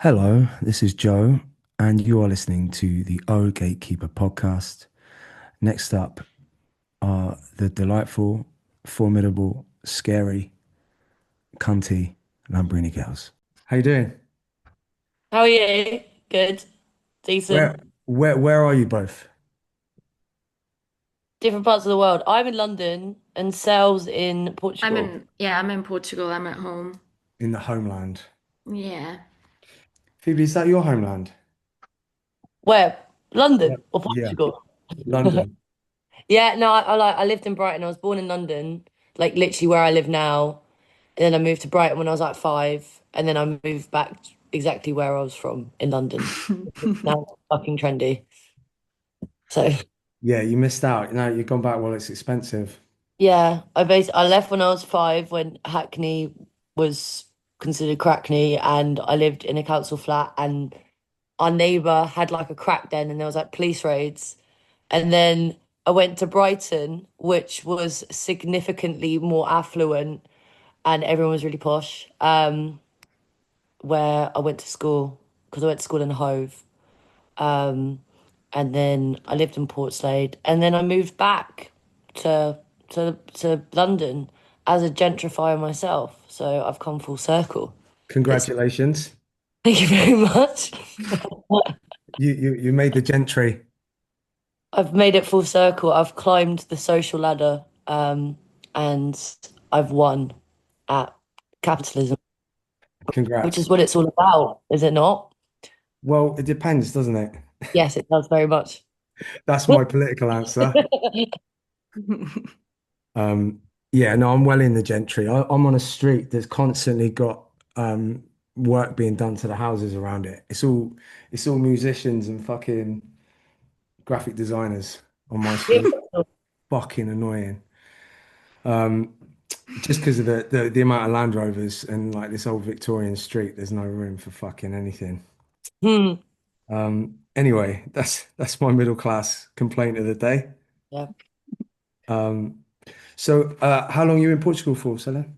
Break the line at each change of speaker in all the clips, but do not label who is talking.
Hello, this is Joe, and you are listening to the Oh Gatekeeper podcast. Next up are the delightful, formidable, scary, cunty Lambrini Girls. How you doing?
How are you? Good.
Where
Decent.
where are you both?
Different parts of the world. I'm in London and Sal's in
I'm
Portugal.
in, yeah, I'm in Portugal. I'm at home.
In the homeland.
Yeah.
Phoebe, is that your homeland?
Where?
Yeah.
London or
Yeah,
Portugal?
London.
Yeah, no, I lived in Brighton. I was born in London, like literally where I live now. And then I moved to Brighton when I was like 5, and then I moved back exactly where I was from in London. Now it's fucking trendy. So
Yeah, you missed out. No, you've gone back. Well, it's expensive.
yeah, I left when I was 5 when Hackney was considered crackney, and I lived in a council flat, and our neighbour had like a crack den and there was like police raids. And then I went to Brighton, which was significantly more affluent and everyone was really posh. Where I went to school because I went to school in Hove. Um, and then I lived in Portslade, and then I moved back to to London as a gentrifier myself. So I've come full circle. It's
Congratulations.
Thank you very much.
You made the gentry.
I've made it full circle. I've climbed the social ladder, and I've won at capitalism, which
Congrats.
is what it's all about, is it not?
Well, it depends, doesn't it?
Yes, it does very much.
That's my political answer. Um, yeah, no, I'm well in the gentry. I'm on a street that's constantly got work being done to the houses around it. It's all musicians and fucking graphic designers on my street. Fucking annoying. Um, just because of the amount of Land Rovers and like this old Victorian street, there's no room for fucking anything.
Hmm.
Anyway, that's my middle class complaint of the day.
Yeah.
Um, how long are you in Portugal for, Selin?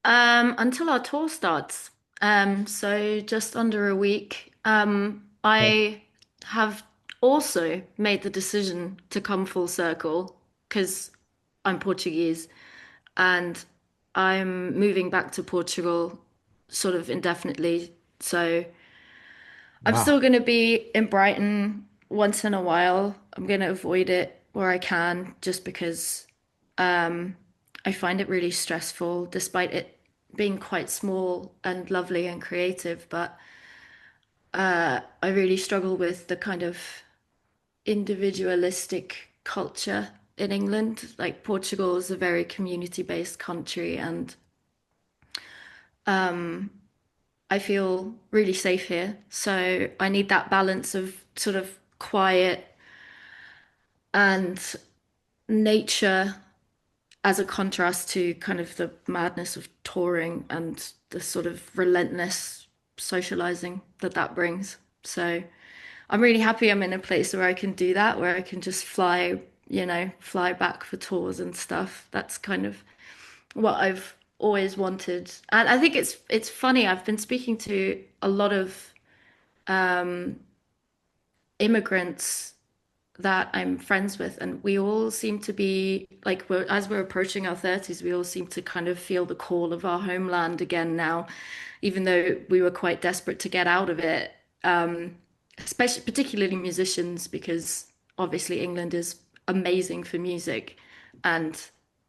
Until our tour starts. So just under a week.
Okay.
I have also made the decision to come full circle because I'm Portuguese and I'm moving back to Portugal sort of indefinitely. So I'm
Wow.
still going to be in Brighton once in a while. I'm going to avoid it where I can just because I find it really stressful, despite it being quite small and lovely and creative. But I really struggle with the kind of individualistic culture in England. Like Portugal is a very community-based country, and I feel really safe here. So I need that balance of sort of quiet and nature as a contrast to kind of the madness of touring and the sort of relentless socializing that that brings. So I'm really happy I'm in a place where I can do that, where I can just fly, fly back for tours and stuff. That's kind of what I've always wanted. And I think it's funny. I've been speaking to a lot of immigrants that I'm friends with, and we all seem to be like as we're approaching our 30s, we all seem to kind of feel the call of our homeland again now, even though we were quite desperate to get out of it. Especially particularly musicians, because obviously England is amazing for music, and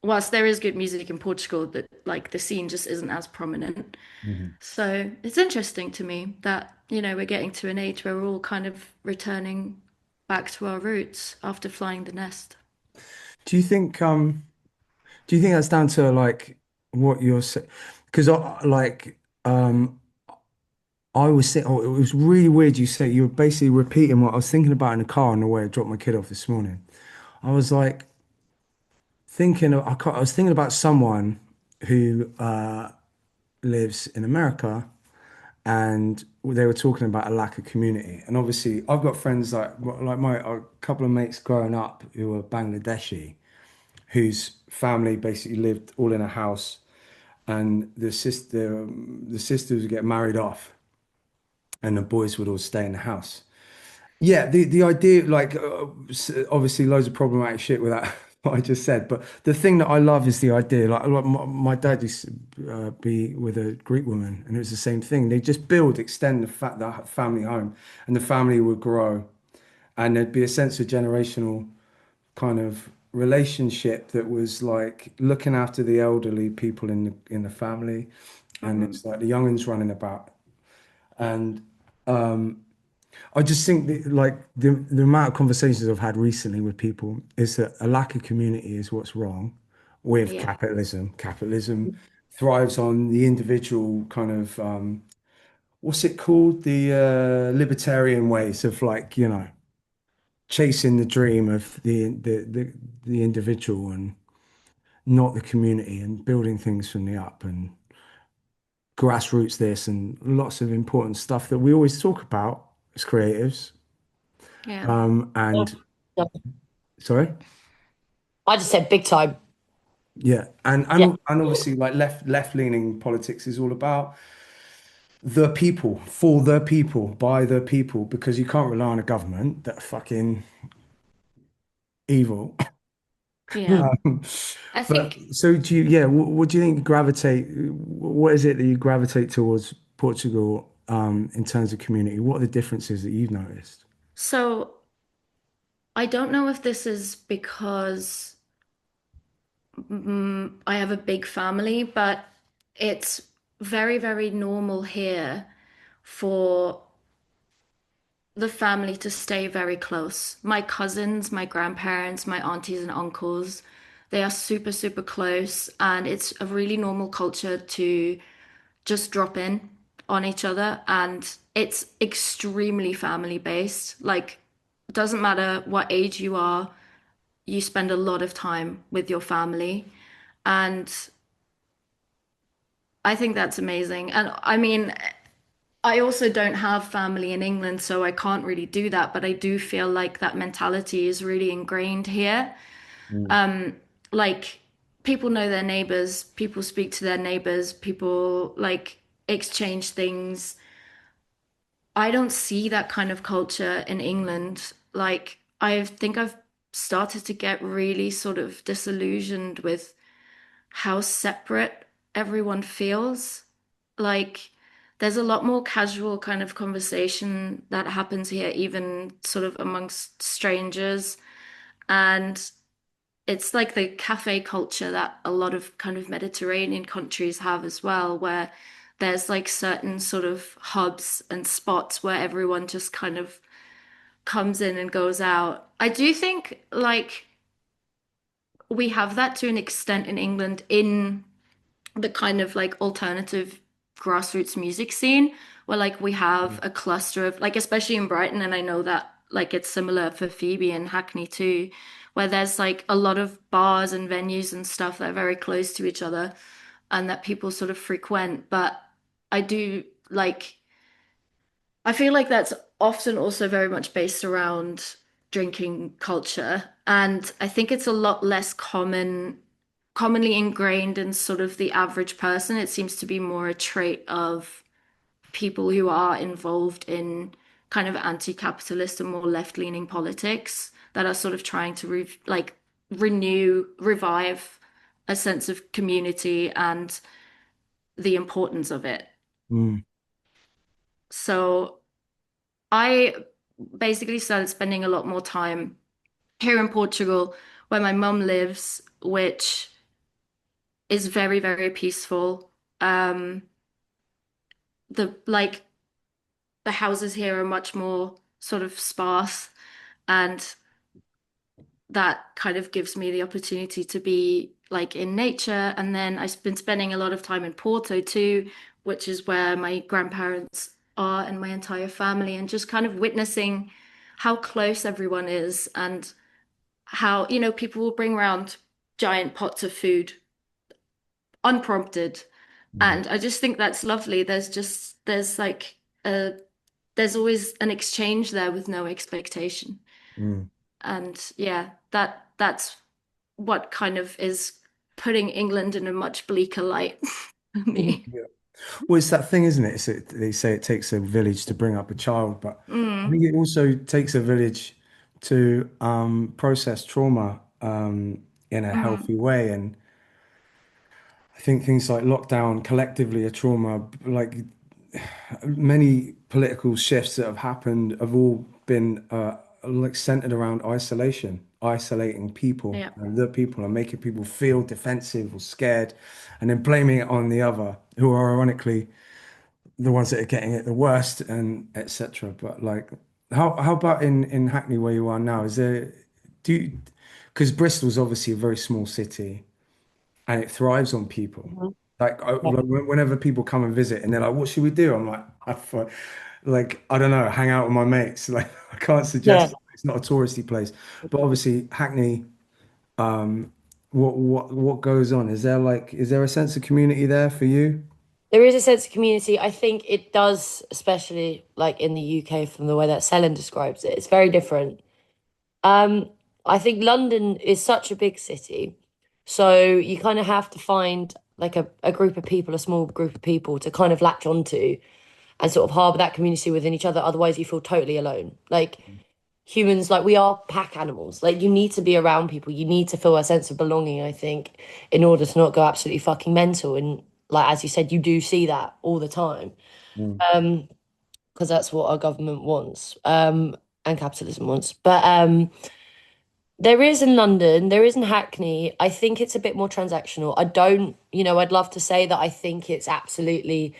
whilst there is good music in Portugal, that like the scene just isn't as prominent.
Mhm.
So it's interesting to me that, we're getting to an age where we're all kind of returning back to our roots after flying the nest.
Do you think do you think that's down to like what you're saying? Because I was saying, oh, it was really weird. You said you were basically repeating what I was thinking about in the car on the way I dropped my kid off this morning. I was like I was thinking about someone who lives in America, and they were talking about a lack of community. And obviously, I've got friends like my a couple of mates growing up who are Bangladeshi, whose family basically lived all in a house, and the sisters would get married off, and the boys would all stay in the house. Yeah, the idea, like, obviously, loads of problematic shit with that, what I just said. But the thing that I love is the idea. Like my dad used to be with a Greek woman, and it was the same thing. They just extend the family home, and the family would grow, and there'd be a sense of generational kind of relationship that was like looking after the elderly people in the family, and
Hmm.
it's like the youngins running about, and I just think that, like, the amount of conversations I've had recently with people is that a lack of community is what's wrong with
Yeah.
capitalism. Capitalism thrives on the individual kind of what's it called? The libertarian ways of, like, chasing the dream of the individual and not the community, and building things from the up, and grassroots this, and lots of important stuff that we always talk about as creatives.
Yeah.
And
Yeah.
sorry.
I just said big time.
Yeah, and
Yeah.
obviously, like, left leaning politics is all about the people, for the people, by the people, because you can't rely on a government that are fucking evil.
Yeah.
Um,
I
but
think
so do you? Yeah, what do you think gravitate? What is it that you gravitate towards Portugal in terms of community? What are the differences that you've noticed?
so. I don't know if this is because I have a big family, but it's very, very normal here for the family to stay very close. My cousins, my grandparents, my aunties and uncles, they are super, super close, and it's a really normal culture to just drop in on each other, and it's extremely family based. Like, it doesn't matter what age you are, you spend a lot of time with your family. And I think that's amazing. And I mean, I also don't have family in England, so I can't really do that. But I do feel like that mentality is really ingrained here.
Mm.
Like, people know their neighbors, people speak to their neighbors, people like exchange things. I don't see that kind of culture in England. Like, I think I've started to get really sort of disillusioned with how separate everyone feels. Like, there's a lot more casual kind of conversation that happens here, even sort of amongst strangers. And it's like the cafe culture that a lot of kind of Mediterranean countries have as well, where there's like certain sort of hubs and spots where everyone just kind of comes in and goes out. I do think like we have that to an extent in England in the kind of like alternative grassroots music scene where like we have a cluster of like especially in Brighton, and I know that like it's similar for Phoebe and Hackney too, where there's like a lot of bars and venues and stuff that are very close to each other and that people sort of frequent. But I do like I feel like that's often also very much based around drinking culture. And I think it's a lot less commonly ingrained in sort of the average person. It seems to be more a trait of people who are involved in kind of anti-capitalist and more left-leaning politics that are sort of trying to revive a sense of community and the importance of it.
Mm.
So I basically started spending a lot more time here in Portugal, where my mum lives, which is very, very peaceful. Um, the the houses here are much more sort of sparse, and that kind of gives me the opportunity to be like in nature. And then I've been spending a lot of time in Porto too, which is where my grandparents are and my entire family, and just kind of witnessing how close everyone is and how, people will bring around giant pots of food unprompted.
Mm.
And I just think that's lovely. There's like a, there's always an exchange there with no expectation.
Mm.
And yeah, that's what kind of is putting England in a much bleaker light for me.
Yeah. Well, it's that thing, isn't it? They say it takes a village to bring up a child, but I
Mm,
think it also takes a village to process trauma in a
mm,
healthy way. And I think things like lockdown collectively are trauma. Like many political shifts that have happened have all been like centered around isolation, isolating people,
yeah.
and the people, and making people feel defensive or scared, and then blaming it on the other, who are ironically the ones that are getting it the worst, and etc. But like, how about in Hackney where you are now? Is there do you, because Bristol's obviously a very small city and it thrives on people.
Mhm. Yeah.
Like whenever people come and visit and they're like, "What should we do?" I'm like, like I don't know, hang out with my mates. Like I can't
Yeah.
suggest it's not a touristy place, but obviously Hackney. Um, what goes on? Is there a sense of community there for you?
There is a sense of community. I think it does, especially like in the UK, from the way that Selin describes it. It's very different. Um, I think London is such a big city, so you kind of have to find like a group of people, a small group of people to kind of latch onto and sort of harbor that community within each other. Otherwise, you feel totally alone. Like humans, like we are pack animals. Like you need to be around people. You need to feel a sense of belonging, I think, in order to not go absolutely fucking mental. And like as you said, you do see that all the time.
Mm,
Because that's what our government wants. And capitalism wants. But there is in London, there is in Hackney. I think it's a bit more transactional. I don't, I'd love to say that I think it's absolutely,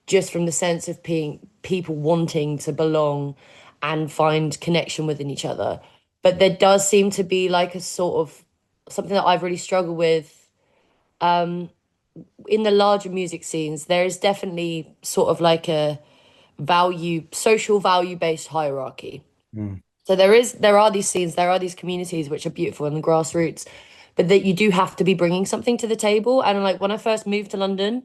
just from the sense of being people wanting to belong and find connection within each other. But there does seem to be like a sort of something that I've really struggled with in the larger music scenes. There is definitely sort of like a social value based hierarchy.
mm,
So there are these scenes, there are these communities which are beautiful and the grassroots, but that you do have to be bringing something to the table. And like when I first moved to London,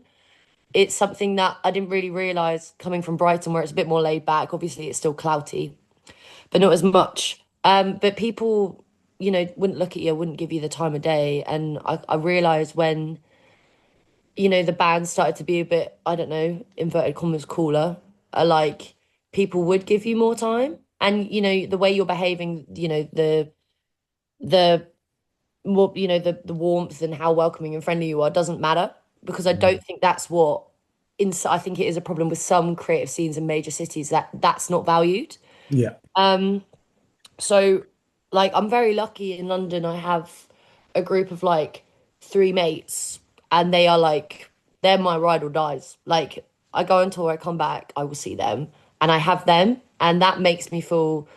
it's something that I didn't really realize coming from Brighton, where it's a bit more laid back. Obviously, it's still clouty, but not as much. But people, wouldn't look at you, wouldn't give you the time of day. And I realized when, the band started to be a bit, I don't know, inverted commas, cooler, like people would give you more time. And, the way you're behaving, the more, the warmth and how welcoming and friendly you are doesn't matter because I
mm.
don't think that's what I think it is a problem with some creative scenes in major cities that that's not valued.
Yeah.
Um, so like I'm very lucky in London. I have a group of like three mates and they are like they're my ride or dies. Like I go on tour, I come back, I will see them and I have them and that makes me feel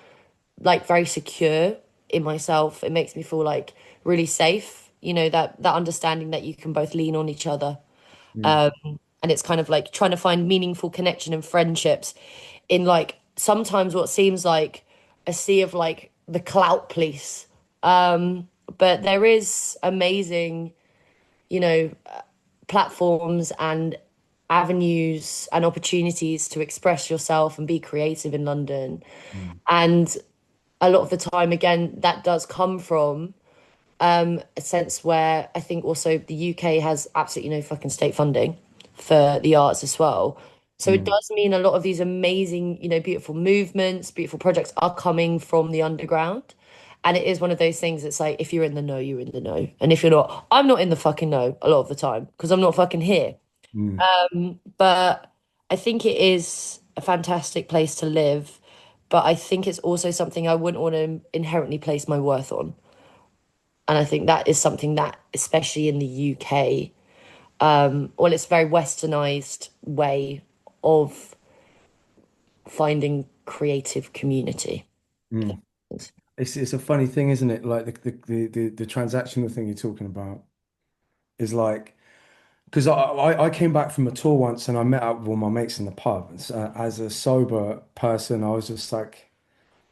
like very secure in myself. It makes me feel like really safe, that understanding that you can both lean on each other.
Mm,
And it's kind of like trying to find meaningful connection and friendships in like sometimes what seems like a sea of like the clout police. But there is amazing, you know, platforms and avenues and opportunities to express yourself and be creative in London.
mm,
And a lot of the time, again, that does come from a sense where I think also the UK has absolutely no fucking state funding for the arts as well. So it
mm,
does mean a lot of these amazing, beautiful movements, beautiful projects are coming from the underground. And it is one of those things that's like, if you're in the know, you're in the know. And if you're not, I'm not in the fucking know a lot of the time because I'm not fucking here.
mm,
But I think it is a fantastic place to live. But I think it's also something I wouldn't want to inherently place my worth on. And I think that is something that, especially in the UK, well, it's a very westernized way of finding creative community.
mm. It's a funny thing, isn't it? Like the transactional thing you're talking about is like because I came back from a tour once and I met up with all my mates in the pub. As a sober person, I was just like,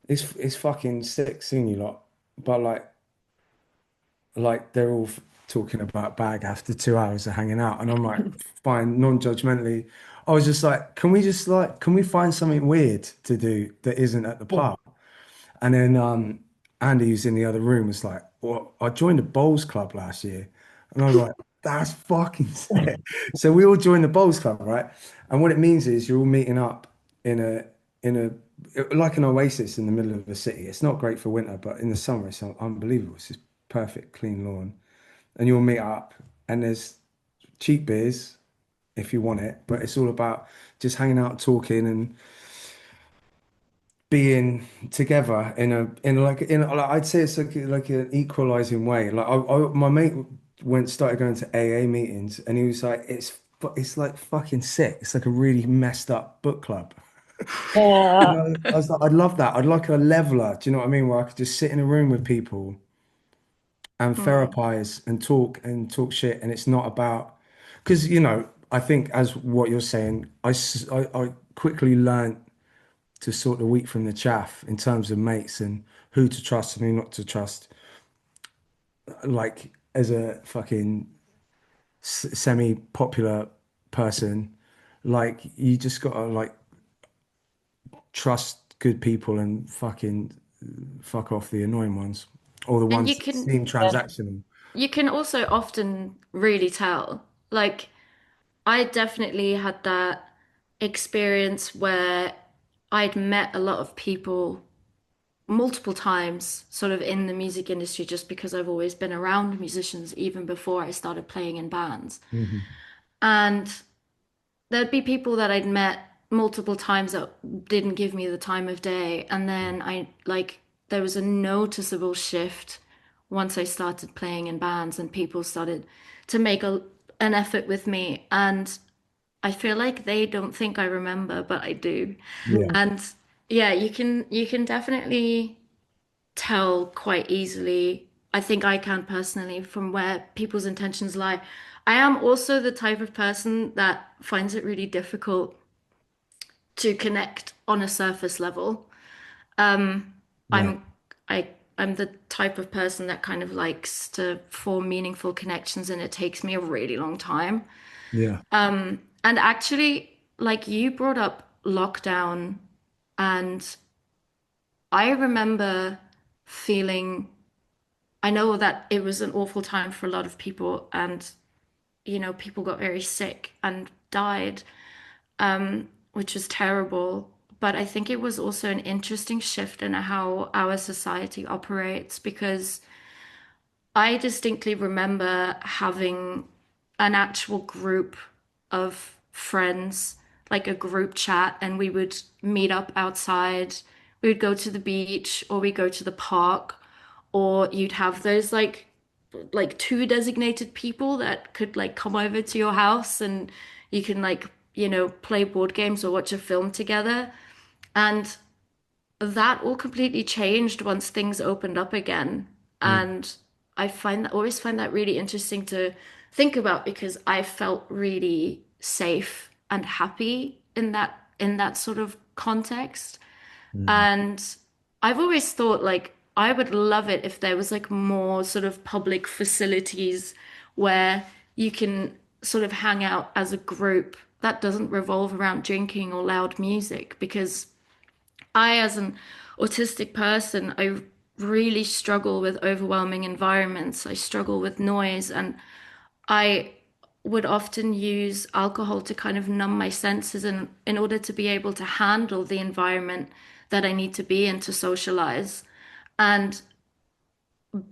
it's fucking sick seeing you lot, but like they're all talking about bag after 2 hours of hanging out, and I'm like, fine, non-judgmentally. I was just like, can we find something weird to do that isn't at the
Yeah.
pub? And then Andy, who's in the other room, was like, "Well, I joined a bowls club last year," and I was like. That's fucking sick. So we all join the bowls club, right? And what it means is you're all meeting up in a like an oasis in the middle of the city. It's not great for winter, but in the summer it's unbelievable. It's just perfect, clean lawn. And you'll meet up and there's cheap beers if you want it, but it's all about just hanging out, talking and being together in I'd say it's like an equalizing way. Like my mate started going to AA meetings and he was like, it's like fucking sick. It's like a really messed up book club.
Yeah.
And I was like, I'd love that. I'd like a leveler. Do you know what I mean? Where I could just sit in a room with people and
Mm.
therapize and talk shit. And it's not about because I think as what you're saying, I quickly learned to sort the wheat from the chaff in terms of mates and who to trust and who not to trust. Like as a fucking semi-popular person, like you just gotta like trust good people and fucking fuck off the annoying ones or the
And
ones that seem transactional.
you can also often really tell. Like I definitely had that experience where I'd met a lot of people multiple times, sort of in the music industry, just because I've always been around musicians even before I started playing in bands.
Mhm.
And there'd be people that I'd met multiple times that didn't give me the time of day. And then there was a noticeable shift once I started playing in bands and people started to make an effort with me. And I feel like they don't think I remember, but I do.
Yeah,
And yeah, you can definitely tell quite easily. I think I can personally from where people's intentions lie. I am also the type of person that finds it really difficult to connect on a surface level. Um,
right.
I'm I I'm the type of person that kind of likes to form meaningful connections, and it takes me a really long time.
Yeah,
And actually, like you brought up lockdown, and I remember feeling, I know that it was an awful time for a lot of people, and people got very sick and died, which was terrible. But I think it was also an interesting shift in how our society operates because I distinctly remember having an actual group of friends, like a group chat, and we would meet up outside. We would go to the beach or we go to the park, or you'd have those like two designated people that could like come over to your house and you can like, play board games or watch a film together. And that all completely changed once things opened up again.
yeah,
And always find that really interesting to think about because I felt really safe and happy in that sort of context.
mm,
And I've always thought like I would love it if there was like more sort of public facilities where you can sort of hang out as a group that doesn't revolve around drinking or loud music because as an autistic person, I really struggle with overwhelming environments. I struggle with noise, and I would often use alcohol to kind of numb my senses in order to be able to handle the environment that I need to be in to socialize. And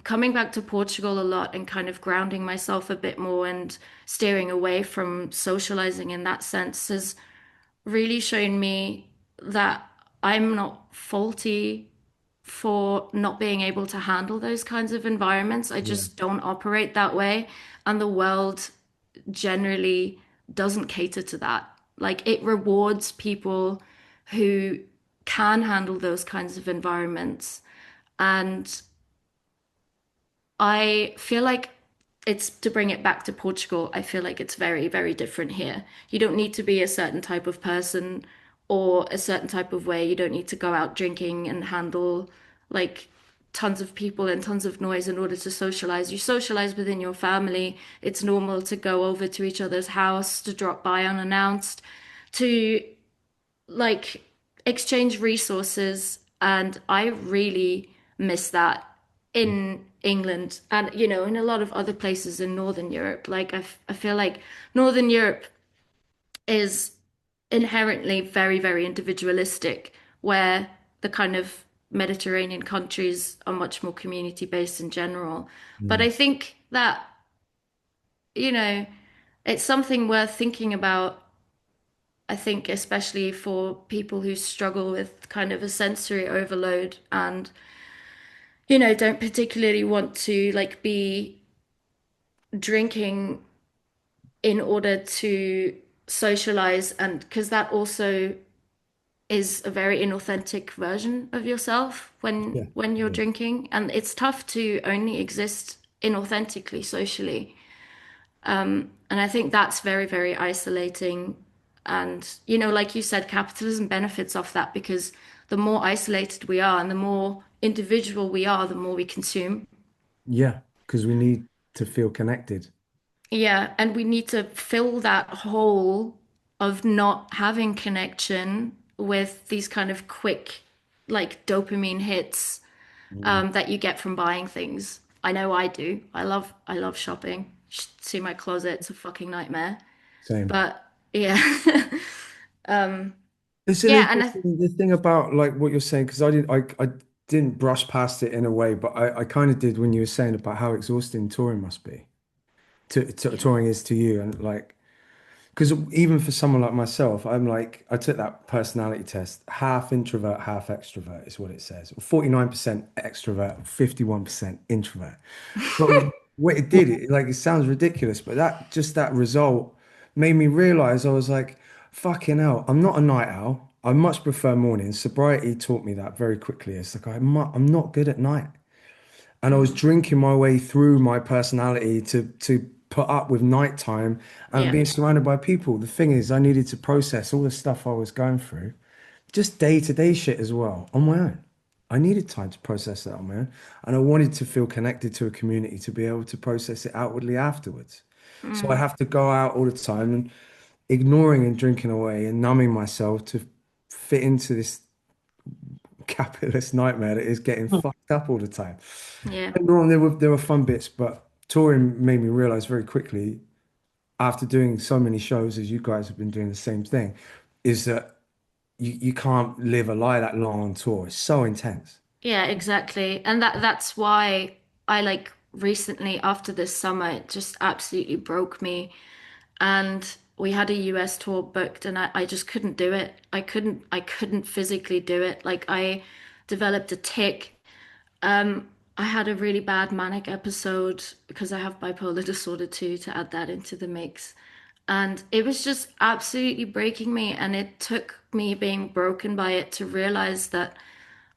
coming back to Portugal a lot and kind of grounding myself a bit more and steering away from socializing in that sense has really shown me that I'm not faulty for not being able to handle those kinds of environments. I
yeah,
just don't operate that way. And the world generally doesn't cater to that. Like it rewards people who can handle those kinds of environments. And I feel like it's to bring it back to Portugal. I feel like it's very, very different here. You don't need to be a certain type of person or a certain type of way. You don't need to go out drinking and handle like tons of people and tons of noise in order to socialize. You socialize within your family. It's normal to go over to each other's house, to drop by unannounced, to like exchange resources. And I really miss that England and, in a lot of other places in Northern Europe. Like, I feel like Northern Europe is inherently very, very individualistic, where the kind of Mediterranean countries are much more community based in general. But
Mm.
I think that, you know, it's something worth thinking about. I think, especially for people who struggle with kind of a sensory overload and, don't particularly want to like be drinking in order to socialize, and because that also is a very inauthentic version of yourself
Yeah.
when you're
Yeah.
drinking, and it's tough to only exist inauthentically socially. And I think that's very, very isolating. And, like you said, capitalism benefits off that because the more isolated we are and the more individual we are, the more we consume.
Yeah, because we need to feel connected.
Yeah, and we need to fill that hole of not having connection with these kind of quick, like dopamine hits
Mm.
that you get from buying things. I know I do. I love shopping. See my closet, it's a fucking nightmare.
Same.
But yeah.
It's an
Yeah, and I,
interesting the thing about like what you're saying because I didn't brush past it in a way, but I kind of did when you were saying about how exhausting touring must be.
yeah.
Touring is to you and like because even for someone like myself, I'm like I took that personality test, half introvert, half extrovert is what it says. 49% extrovert, 51% introvert. But what it did, it sounds ridiculous, but that result made me realize I was like, fucking hell, I'm not a night owl. I much prefer mornings. Sobriety taught me that very quickly. It's like I'm not good at night. And I was
Mm,
drinking my way through my personality to put up with nighttime and
yeah.
being surrounded by people. The thing is, I needed to process all the stuff I was going through, just day-to-day shit as well, on my own. I needed time to process that on my own. And I wanted to feel connected to a community to be able to process it outwardly afterwards. So I
Mm,
have to go out all the time and ignoring and drinking away and numbing myself to fit into this capitalist nightmare that is getting fucked up all the time.
yeah.
Don't get me wrong, there were fun bits, but touring made me realize very quickly, after doing so many shows as you guys have been doing the same thing, is that you can't live a lie that long on tour. It's so intense.
Yeah, exactly. And that's why I like recently after this summer, it just absolutely broke me. And we had a US tour booked and I just couldn't do it. I couldn't physically do it. Like I developed a tic. I had a really bad manic episode because I have bipolar disorder too, to add that into the mix. And it was just absolutely breaking me. And it took me being broken by it to realize that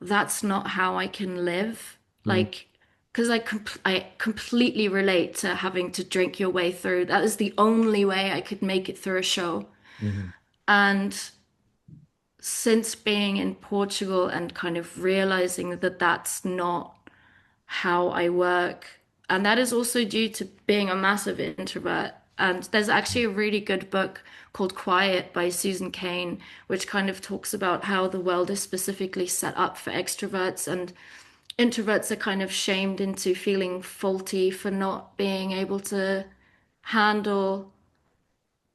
that's not how I can live.
Mm,
Like, because I completely relate to having to drink your way through. That is the only way I could make it through a show.
mhm,
And since being in Portugal and kind of realizing that that's not how I work. And that is also due to being a massive introvert. And there's actually a really good book called Quiet by Susan Cain, which kind of talks about how the world is specifically set up for extroverts, and introverts are kind of shamed into feeling faulty for not being able to handle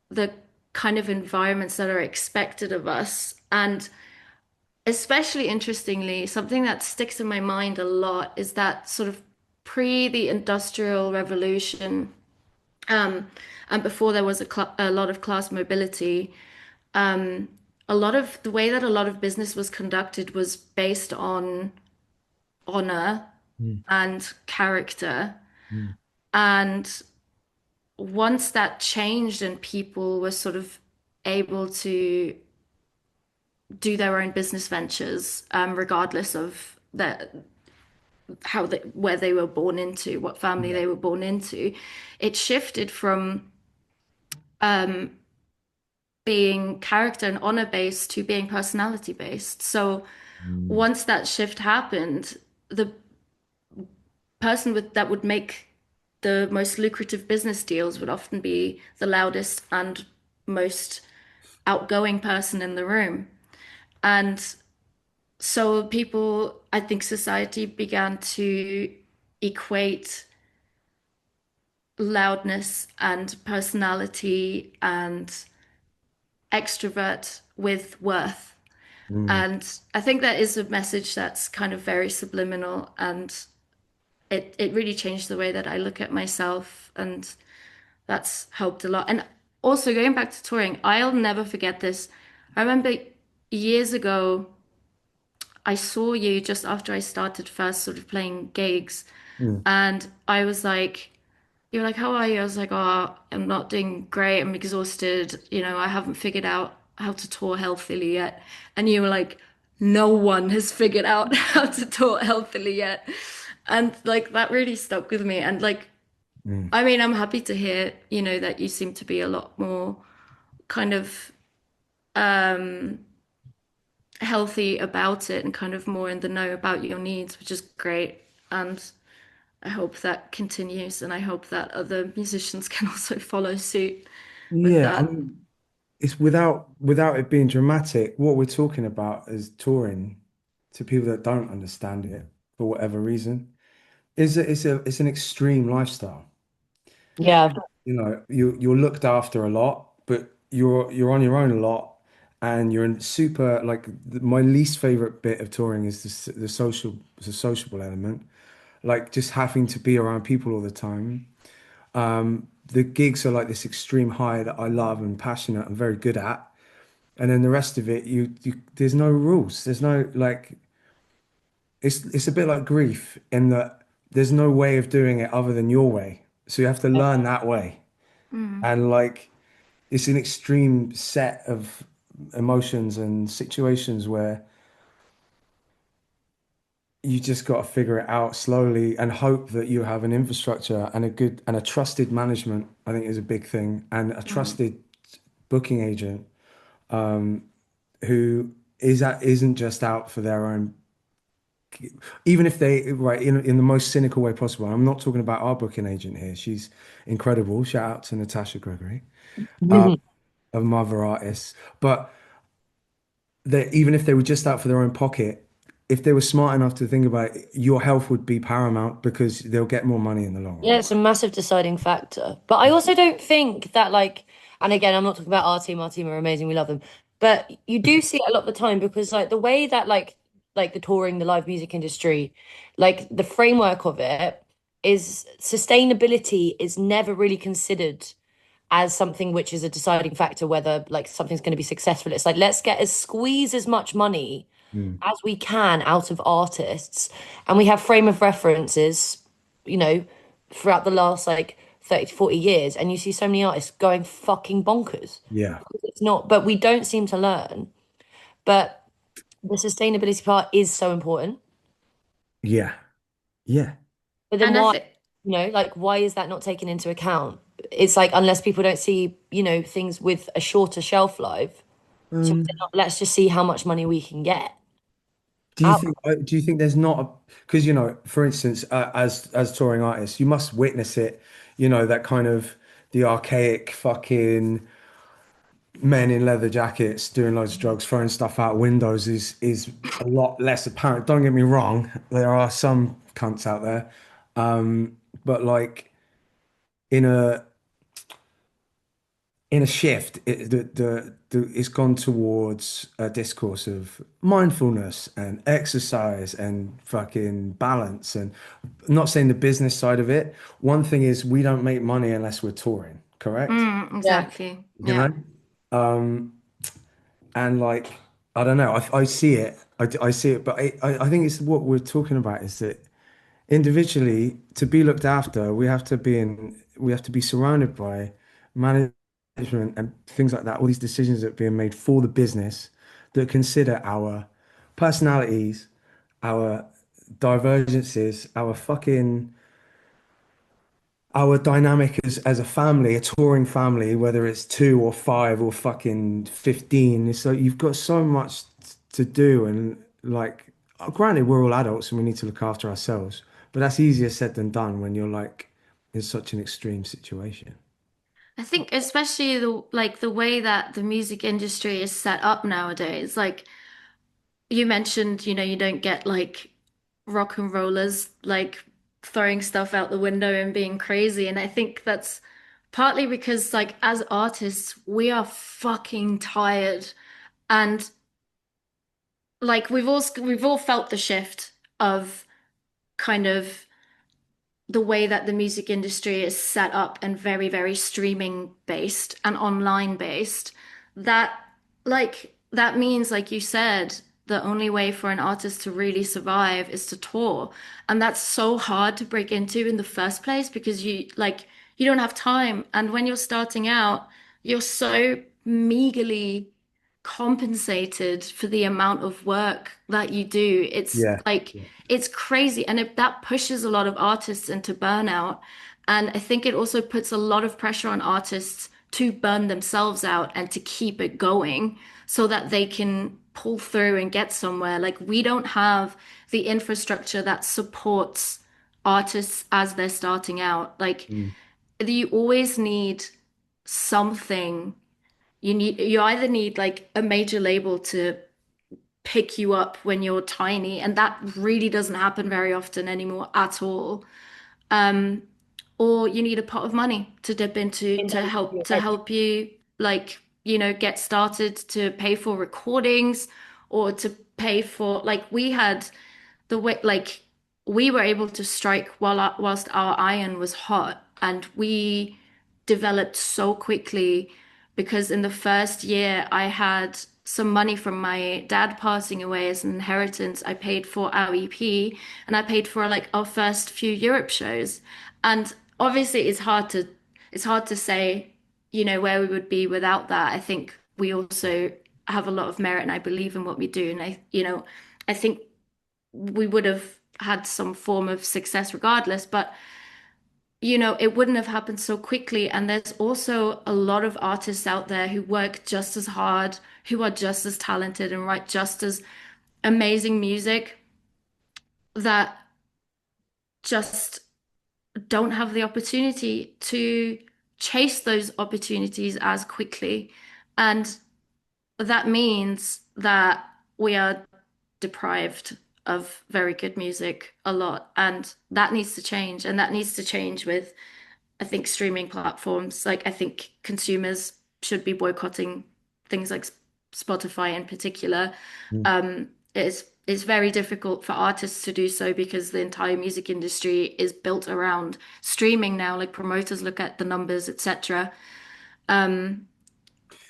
the kind of environments that are expected of us. And especially interestingly, something that sticks in my mind a lot is that sort of pre the Industrial Revolution, um, and before there was a lot of class mobility, a lot of the way that a lot of business was conducted was based on honor
mm,
and character.
mm.
And once that changed and people were sort of able to do their own business ventures, regardless of where they were born into, what family
Yeah.
they were born into, it shifted from um, being character and honor based to being personality based. So
Mm,
once that shift happened, the person that would make the most lucrative business deals would often be the loudest and most outgoing person in the room. And so people, I think society began to equate loudness and personality and extrovert with worth.
Mm.
And I think that is a message that's kind of very subliminal, and it really changed the way that I look at myself, and that's helped a lot. And also going back to touring, I'll never forget this. I remember years ago, I saw you just after I started first sort of playing gigs,
Mm.
and I was like, you were like, how are you? I was like, oh, I'm not doing great. I'm exhausted. I haven't figured out how to tour healthily yet. And you were like, no one has figured out how to tour healthily yet. And like that really stuck with me. And like,
Mm.
I mean, I'm happy to hear, that you seem to be a lot more kind of um healthy about it and kind of more in the know about your needs, which is great. And I hope that continues, and I hope that other musicians can also follow suit with
Yeah, I
that.
mean, it's without it being dramatic. What we're talking about is touring to people that don't understand it for whatever reason. It's an extreme lifestyle.
Yeah.
You're looked after a lot, but you're on your own a lot, and you're in super like my least favorite bit of touring is the sociable element, like just having to be around people all the time. The gigs are like this extreme high that I love and passionate and very good at, and then the rest of it, you there's no rules. There's no like it's a bit like grief in that there's no way of doing it other than your way. So you have to learn that way.
Mm,
And like it's an extreme set of emotions and situations where you just got to figure it out slowly and hope that you have an infrastructure and a good and a trusted management, I think is a big thing, and a
mm,
trusted booking agent who isn't just out for their own, even if they right in the most cynical way possible. I'm not talking about our booking agent here. She's incredible. Shout out to Natasha Gregory, a mother artist. But that even if they were just out for their own pocket, if they were smart enough to think about it, your health would be paramount because they'll get more money in the long
Yeah,
run.
it's a massive deciding factor. But I also don't think that like, and again, I'm not talking about our team. Our team are amazing. We love them. But you do see it a lot of the time because like the way that like the touring, the live music industry, like the framework of it is sustainability is never really considered as something which is a deciding factor whether like something's going to be successful. It's like let's get as squeeze as much money
Mm.
as we can out of artists, and we have frame of references, you know, throughout the last like 30 to 40 years, and you see so many artists going fucking bonkers.
Yeah,
It's not, but we don't seem to learn. But the sustainability part is so important.
yeah, yeah,
But then
And I
why,
think,
like why is that not taken into account? It's like unless people don't see, things with a shorter shelf life, so
Um,
let's just see how much money we can get out.
do you think there's not a because for instance, as touring artists, you must witness it. That kind of the archaic fucking men in leather jackets doing loads of drugs, throwing stuff out windows is a lot less apparent. Don't get me wrong, there are some cunts out there, but like in a shift, it's gone towards a discourse of mindfulness and exercise and fucking balance. And I'm not saying the business side of it. One thing is we don't make money unless we're touring, correct?
Yeah.
exactly.
You know?
Yeah.
Um, and like, I don't know, I see it. I see it, but I think it's what we're talking about is that individually to be looked after, we have to be surrounded by management and things like that, all these decisions that are being made for the business that consider our personalities, our divergences, our dynamic as a family, a touring family, whether it's two or five or fucking 15. So you've got so much to do. And like, granted, we're all adults and we need to look after ourselves, but that's easier said than done when you're like in such an extreme situation.
I think especially the way that the music industry is set up nowadays, like you mentioned, you don't get like rock and rollers like throwing stuff out the window and being crazy. And I think that's partly because, like, as artists, we are fucking tired. And like we've all felt the shift of kind of the way that the music industry is set up and very, very streaming based and online based, that that means, like you said, the only way for an artist to really survive is to tour. And that's so hard to break into in the first place because you don't have time. And when you're starting out, you're so meagerly compensated for the amount of work that you do. It's
Yeah.
like
Yeah.
it's crazy, and that pushes a lot of artists into burnout. And I think it also puts a lot of pressure on artists to burn themselves out and to keep it going so that they can pull through and get somewhere. Like, we don't have the infrastructure that supports artists as they're starting out. Like,
Mm.
you always need something. You either need like a major label to pick you up when you're tiny, and that really doesn't happen very often anymore at all. Um, or you need a pot of money to dip into
In over your
to
head.
help you, like, get started, to pay for recordings or to pay for, like, we had the way, like, we were able to strike whilst our iron was hot, and we developed so quickly because in the first year I had some money from my dad passing away as an inheritance. I paid for our EP and I paid for like our first few Europe shows. And obviously it's hard to say, where we would be without that. I think we also have a lot of merit and I believe in what we do. And I think we would have had some form of success regardless, but it wouldn't have happened so quickly. And there's also a lot of artists out there who work just as hard, who are just as talented and write just as amazing music that just don't have the opportunity to chase those opportunities as quickly. And that means that we are deprived of very good music a lot. And that needs to change. And that needs to change with, I think, streaming platforms. Like, I think consumers should be boycotting things like Spotify in particular.
Mm.
It's very difficult for artists to do so because the entire music industry is built around streaming now. Like, promoters look at the numbers, etc. Um,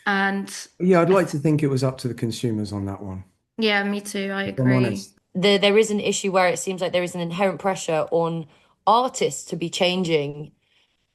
and
Yeah, I'd like to think it was up to the consumers on that one,
yeah, me too. I
if I'm
agree.
honest.
There is an issue where it seems like there is an inherent pressure on artists to be changing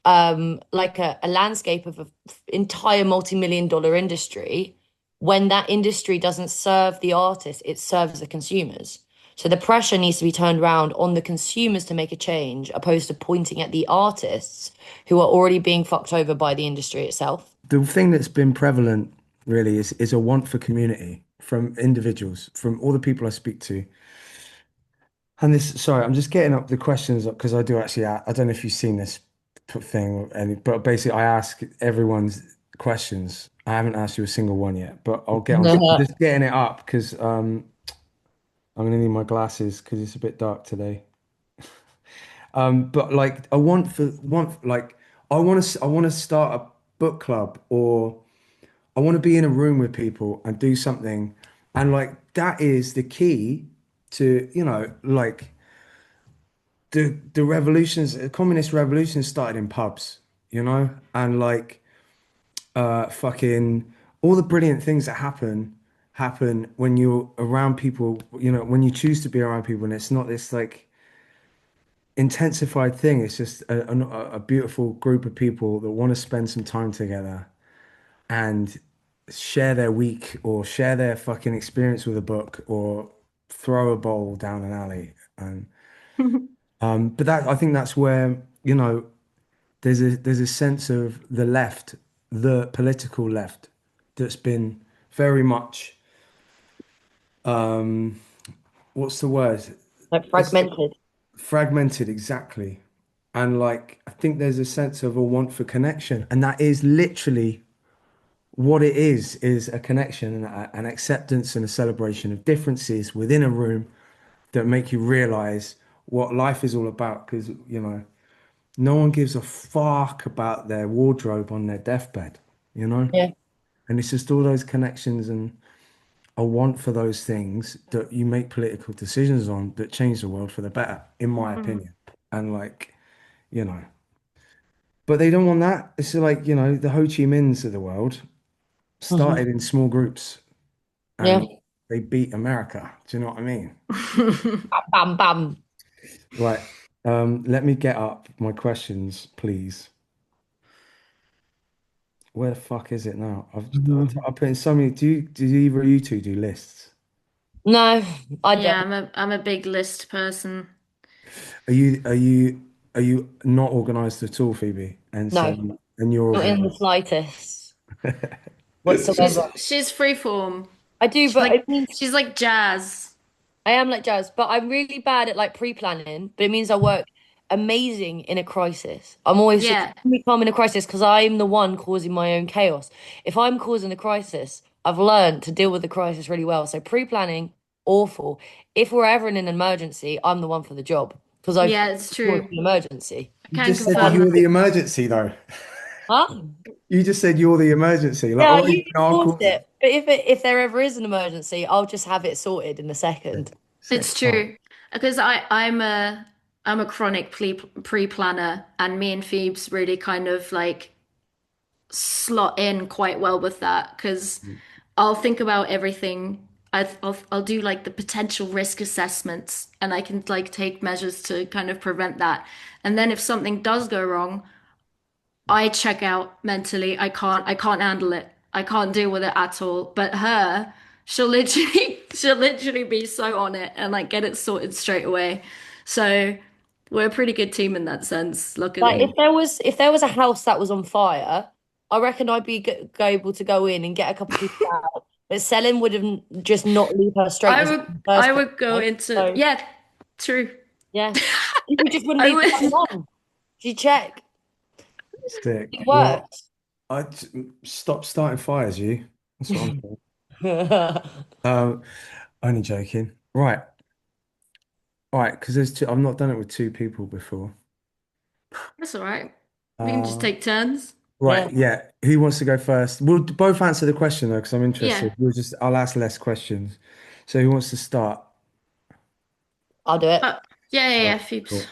like a landscape of an entire multi-million dollar industry when that industry doesn't serve the artist, it serves the consumers. So the pressure needs to be turned around on the consumers to make a change, opposed to pointing at the artists who are already being fucked over by the industry itself.
The thing that's been prevalent really is a want for community from individuals, from all the people I speak to. And this, sorry, I'm just getting up the questions up because I do actually, I don't know if you've seen this thing, but basically I ask everyone's questions. I haven't asked you a single one yet, but I'll get on. I'm just getting it up because I'm gonna need my glasses because it's a bit dark today. But like I want to start a book club, or I want to be in a room with people and do something, and like that is the key to, like the revolutions, the communist revolution started in pubs, and like fucking all the brilliant things that happen when you're around people, when you choose to be around people, and it's not this like intensified thing. It's just a beautiful group of people that want to spend some time together and share their week or share their fucking experience with a book or throw a bowl down an alley. And but that I think that's where, there's a sense of the left, the political left, that's been very much what's the word?
Like
It's
fragmented.
fragmented, exactly. And like I think there's a sense of a want for connection, and that is literally what it is a connection and an acceptance and a celebration of differences within a room that make you realize what life is all about. Because, no one gives a fuck about their wardrobe on their deathbed, you know?
Yeah.
And it's just all those connections and a want for those things that you make political decisions on that change the world for the better, in my
Mhm.
opinion. And like, you know, but they don't want that. It's like, the Ho Chi Minhs of the world
Hmm.
started in small groups
Yeah.
and they beat America. Do you know what I mean?
Bam, bam.
Right. Let me get up my questions, please. Where the fuck is it now? I've put in so many. Do either of you two do lists?
No, I
Yeah,
don't.
I'm a big list person.
Are you not organized at all, Phoebe? And
No,
so and you're
not in the
organized.
slightest
She's
whatsoever.
she's freeform.
I do,
She's
but
like
it means
she's like jazz.
I am like Jazz, but I'm really bad at like pre-planning, but it means I work amazing in a crisis. I'm always
Yeah.
extremely calm in a crisis because I'm the one causing my own chaos. If I'm causing the crisis, I've learned to deal with the crisis really well. So pre-planning, awful. If we're ever in an emergency, I'm the one for the job because I've
Yeah, it's
caused
true.
the emergency.
I
You
can
just said
confirm
you're
that.
the emergency, though.
Huh?
You just said you're the emergency. Like,
Yeah,
all right,
you
I'll
caused
cause it.
it. But if there ever is an emergency, I'll just have it sorted in a second.
Sick.
It's
Sick. All right.
true because I'm a chronic pre-planner, and me and Phoebes really kind of like slot in quite well with that because I'll think about everything. I'll do like the potential risk assessments, and I can like take measures to kind of prevent that. And then if something does go wrong, I check out mentally. I can't handle it. I can't deal with it at all. But her, she'll literally she'll literally be so on it and like get it sorted straight away. So we're a pretty good team in that sense,
Like
luckily.
if there was a house that was on fire, I reckon I'd be go able to go in and get a couple people out. But Selin would have just not leave her straight
I
in
would
the
I
first place.
would go
Right?
into
So
yeah, true.
yeah, you just wouldn't
I
leave the button
would
on. She check.
Sick.
It
Well,
works.
stop starting fires, you. That's what I'm saying. Um, only joking. Right. All right. Because there's two. I've not done it with two people before.
That's all right. We can just
Uh,
take turns.
Yeah,
right. Yeah. Who wants to go first? We'll both answer the question though, because I'm
Yeah.
interested. I'll ask less questions. So who wants to start?
I'll do it.
Uh, yeah, yeah,
All
yeah,
right.
Phoebes.
Cool.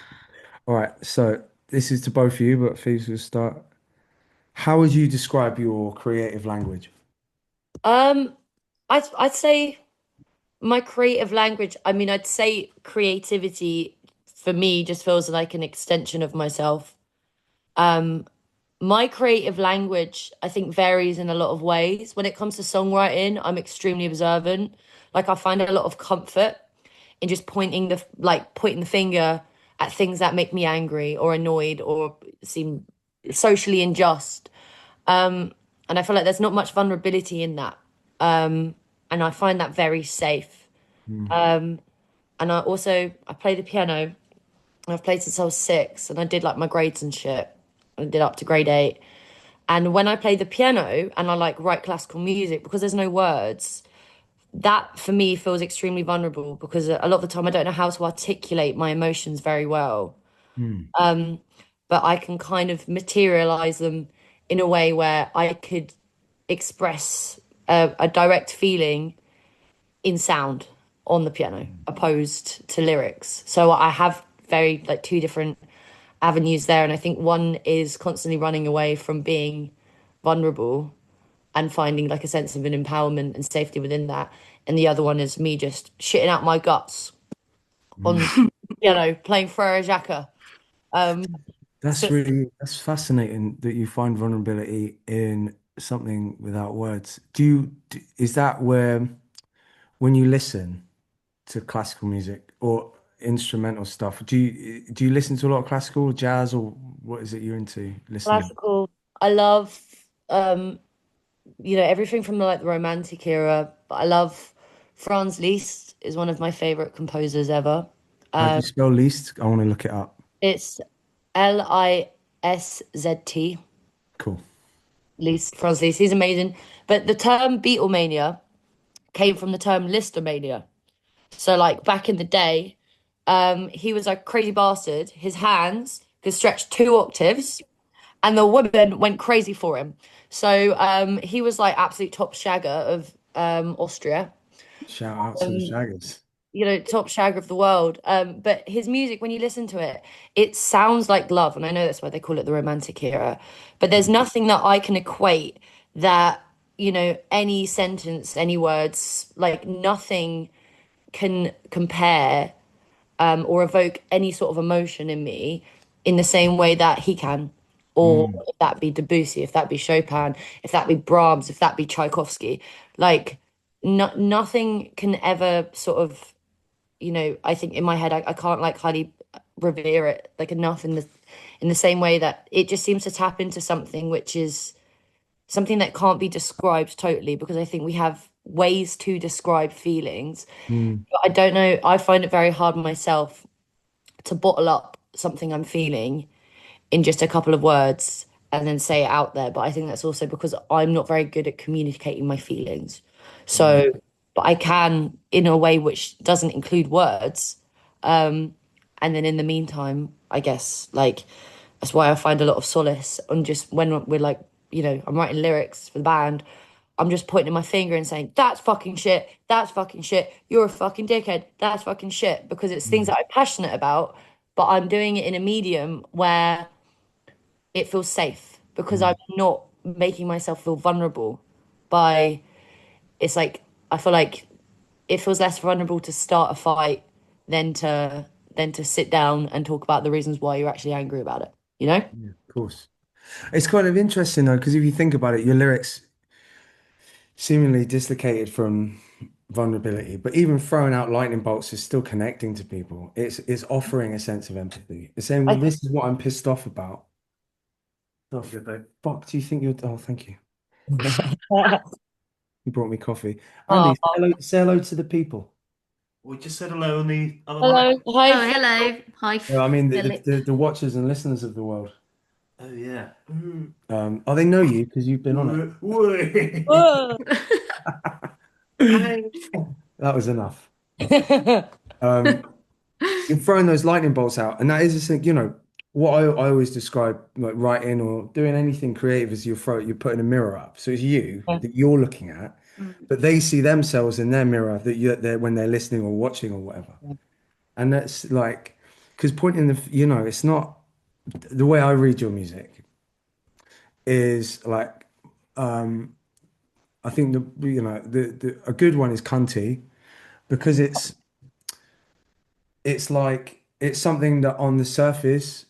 All right. So this is to both of you, but Phoebes will start. How would you describe your creative language?
Um, I'd say my creative language. I mean, I'd say creativity for me just feels like an extension of myself. Um, My creative language, I think, varies in a lot of ways. When it comes to songwriting, I'm extremely observant. Like I find a lot of comfort in just pointing the finger at things that make me angry or annoyed or seem socially unjust. And I feel like there's not much vulnerability in that. And I find that very safe.
Hmm.
And I play the piano. I've played since I was 6, and I did like my grades and shit. I did up to grade 8. And when I play the piano and I like write classical music, because there's no words, that for me feels extremely vulnerable because a lot of the time I don't know how to articulate my emotions very well.
Hmm.
But I can kind of materialize them in a way where I could express a direct feeling in sound on the piano opposed to lyrics. So I have very like two different avenues there. And I think one is constantly running away from being vulnerable and finding like a sense of an empowerment and safety within that. And the other one is me just shitting out my guts
Hmm.
on, playing Frere Jacques. Um, so
That's fascinating that you find vulnerability in something without words. Is that where, when you listen to classical music or instrumental stuff, do you listen to a lot of classical, jazz, or what is it you're into listening?
classical. I love, um, everything from like the Romantic era. But I love Franz Liszt is one of my favorite composers ever.
How do you spell least? I want to look it up.
It's Liszt,
Cool.
Liszt, Franz Liszt. He's amazing. But the term Beatlemania came from the term Listomania. So like back in the day, he was like crazy bastard. His hands could stretch 2 octaves, and the woman went crazy for him. So he was like absolute top shagger of Austria.
Shout out to the
Um,
Shaggers.
top shagger of the world. But his music, when you listen to it, it sounds like love, and I know that's why they call it the romantic era. But there's nothing that I can equate that, any sentence, any words, like nothing can compare or evoke any sort of emotion in me in the same way that he can. Or
Mm,
if that be Debussy, if that be Chopin, if that be Brahms, if that be Tchaikovsky, like nothing can ever sort of, I think in my head I can't like highly revere it like enough in the same way that it just seems to tap into something which is something that can't be described totally because I think we have ways to describe feelings.
mm,
But I don't know, I find it very hard myself to bottle up something I'm feeling in just a couple of words and then say it out there. But I think that's also because I'm not very good at communicating my feelings.
mm,
So, but I can in a way which doesn't include words. Um, and then in the meantime, I guess like that's why I find a lot of solace on just when we're like, I'm writing lyrics for the band. I'm just pointing my finger and saying, that's fucking shit. That's fucking shit. You're a fucking dickhead. That's fucking shit. Because it's things
mm,
that I'm passionate about, but I'm doing it in a medium where it feels safe because I'm
mm.
not making myself feel vulnerable by it's like I feel like it feels less vulnerable to start a fight than to sit down and talk about the reasons why you're actually angry about it, you know?
Yeah, of course. It's kind of interesting though, because if you think about it, your lyrics seemingly dislocated from vulnerability, but even throwing out lightning bolts is still connecting to people. It's offering a sense of empathy. It's saying, well,
I
this is what I'm pissed off about. Oh, the fuck do you think you're? Oh, thank you. You brought me coffee. Andy,
Oh,
say hello to the people.
We just said hello on the other mic.
hello, hi.
Oh, hello. Hi,
No, I mean
Philip.
the watchers and listeners of the world.
Oh yeah.
Oh, they know you because you've been on it.
Whoa.
That was enough. Um, you're throwing those lightning bolts out, and that is a thing, what I always describe like writing or doing anything creative is you're putting a mirror up. So it's you that you're looking at,
Mm.
but they see themselves in their mirror they're when they're listening or watching or whatever. And that's like, because pointing it's not the way I read your music is like, I think a good one is cunty because it's like it's something that on the surface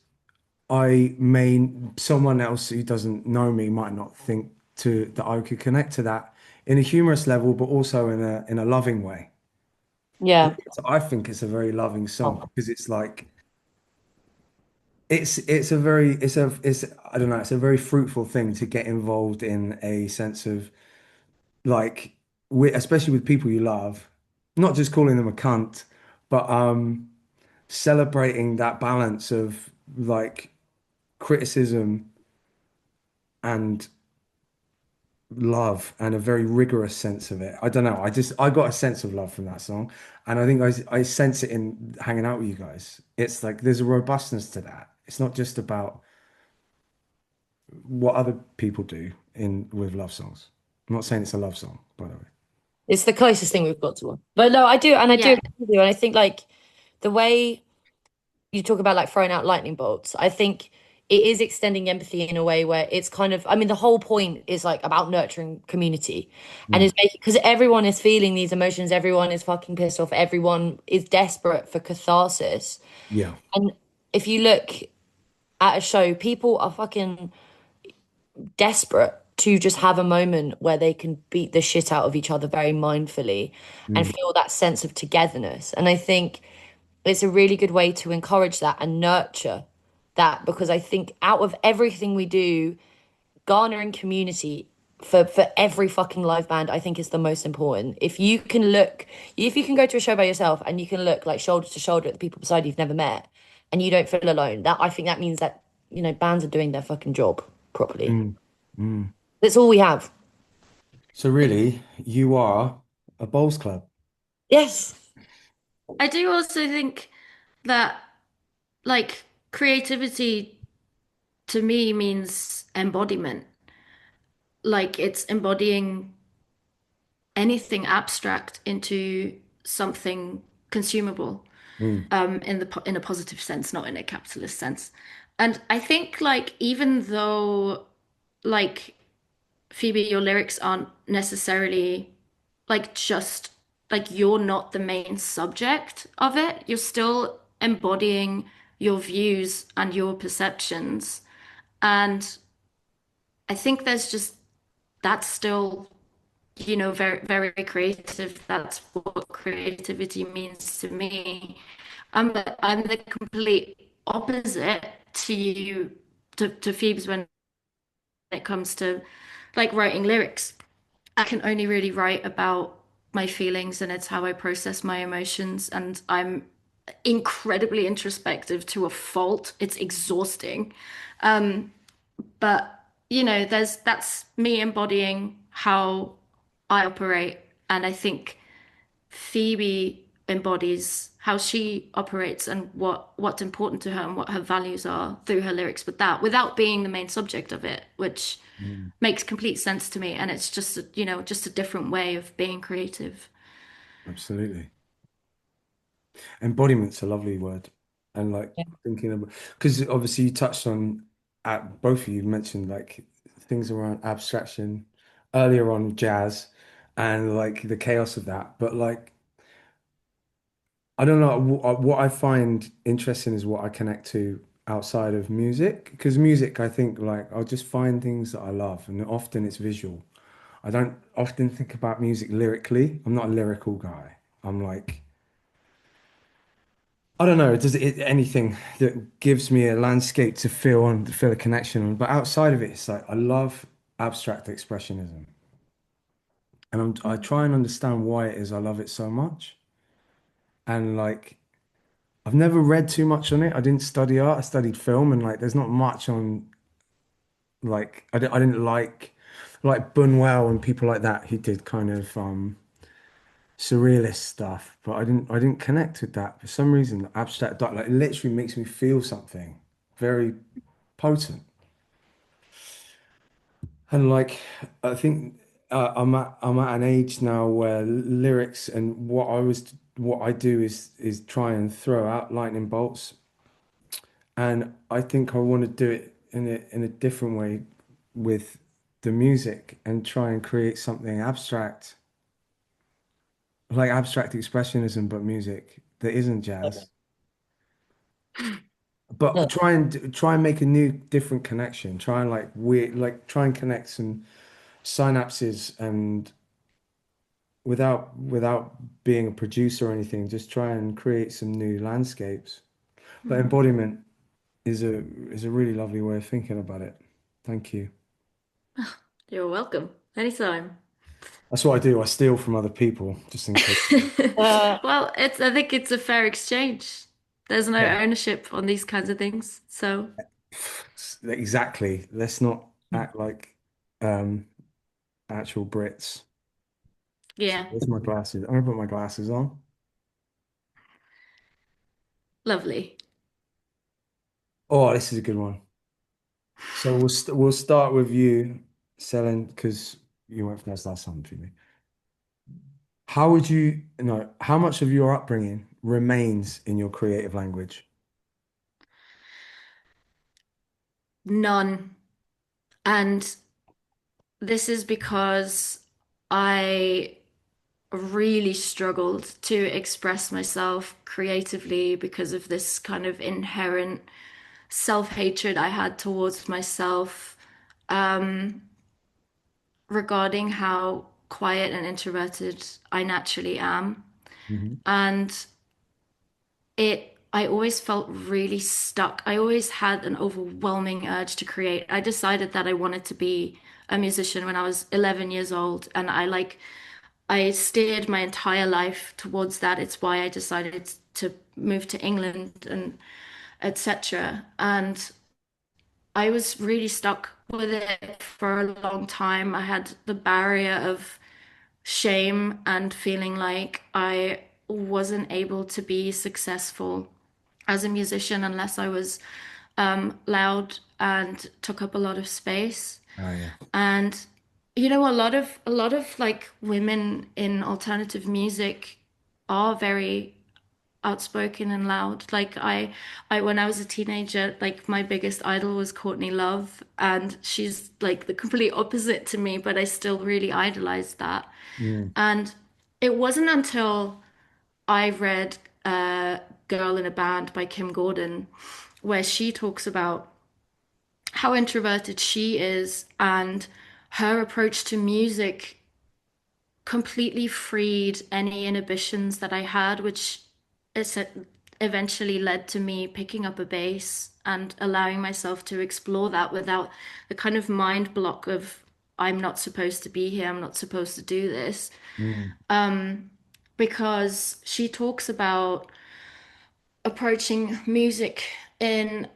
someone else who doesn't know me might not think to that I could connect to that in a humorous level, but also in a loving way.
Yeah.
I think it's a very loving song
Oh.
because it's like it's a very it's I don't know, it's a very fruitful thing to get involved in a sense of like especially with people you love, not just calling them a cunt, but celebrating that balance of like criticism and love and a very rigorous sense of it. I don't know. I got a sense of love from that song, and I think I sense it in hanging out with you guys. It's like there's a robustness to that. It's not just about what other people do in with love songs. I'm not saying it's a love song, by the way.
It's the closest thing we've got to one. But no, I do
Yeah,
agree with you. And I think like the way you talk about like throwing out lightning bolts. I think it is extending empathy in a way where it's kind of, I mean, the whole point is like about nurturing community and
Mm,
is making, because everyone is feeling these emotions, everyone is fucking pissed off, everyone is desperate for catharsis.
yeah.
And if you look at a show, people are fucking desperate to just have a moment where they can beat the shit out of each other very mindfully and
Mm,
feel that sense of togetherness. And I think it's a really good way to encourage that and nurture that because I think out of everything we do, garnering community for every fucking live band, I think is the most important. If you can go to a show by yourself and you can look like shoulder to shoulder at the people beside you've never met and you don't feel alone, that I think that means that, bands are doing their fucking job properly.
mm, mm.
That's all we have.
So really, you are a bowls club.
Yes.
I do also think that like creativity to me means embodiment. Like it's embodying anything abstract into something consumable,
Mm,
in a positive sense, not in a capitalist sense. And I think like even though like Phoebe, your lyrics aren't necessarily like just like you're not the main subject of it. You're still embodying your views and your perceptions. And I think there's just that's still, very, very creative. That's what creativity means to me. I'm the complete opposite to you, to Phoebe's when it comes to like writing lyrics. I can only really write about my feelings and it's how I process my emotions. And I'm incredibly introspective to a fault. It's exhausting. But that's me embodying how I operate. And I think Phoebe embodies how she operates and what's important to her and what her values are through her lyrics with that, without being the main subject of it, which
mm,
makes complete sense to me. And it's just just a different way of being creative.
absolutely. Embodiment's a lovely word. And like thinking about, because obviously you touched on, at both of you mentioned like things around abstraction earlier on jazz and like the chaos of that. But like, I don't know, what I find interesting is what I connect to outside of music. Because music, I think like I'll just find things that I love, and often it's visual. I don't often think about music lyrically. I'm not a lyrical guy. I'm like, I don't know. Does it anything that gives me a landscape to feel a connection on? But outside of it, it's like I love abstract expressionism, and I try and understand why it is I love it so much. And like I've never read too much on it. I didn't study art. I studied film, and like there's not much on like I didn't like Buñuel and people like that who did kind of surrealist stuff, but I didn't connect with that for some reason. Abstract art like it literally makes me feel something very potent. And like I think I'm at an age now where lyrics and what I do is try and throw out lightning bolts, and I think I want to do it in a different way with the music and try and create something abstract, like abstract expressionism, but music that isn't jazz. But try and make a new different connection. Try and like weird like try and connect some synapses and without being a producer or anything, just try and create some new landscapes. But
Mhm.
embodiment is a really lovely way of thinking about it. Thank you.
You're welcome. Anytime.
That's what I do. I steal from other people just in case.
Uh,
Well, I think it's a fair exchange. There's no
Yeah.
ownership on these kinds of things. So,
Exactly. Let's not act like um actual Brits. So
yeah,
where's my glasses? I'm gonna put my glasses on.
lovely.
Oh, this is a good one. So we'll start with you, Selin, because you went first last time for me. How would you know how much of your upbringing remains in your creative language?
None. And this is because I really struggled to express myself creatively because of this kind of inherent self-hatred I had towards myself, um, regarding how quiet and introverted I naturally am.
Hmm.
And I always felt really stuck. I always had an overwhelming urge to create. I decided that I wanted to be a musician when I was 11 years old, and I steered my entire life towards that. It's why I decided to move to England and etc. And I was really stuck with it for a long time. I had the barrier of shame and feeling like I wasn't able to be successful as a musician unless I was loud and took up a lot of space.
Oh yeah.
And a lot of like women in alternative music are very outspoken and loud. Like I when I was a teenager, like my biggest idol was Courtney Love, and she's like the complete opposite to me, but I still really idolized that.
Mm.
And it wasn't until I read Girl in a Band by Kim Gordon, where she talks about how introverted she is and her approach to music completely freed any inhibitions that I had, which is eventually led to me picking up a bass and allowing myself to explore that without the kind of mind block of I'm not supposed to be here, I'm not supposed to do this.
Mm.
Because she talks about approaching music in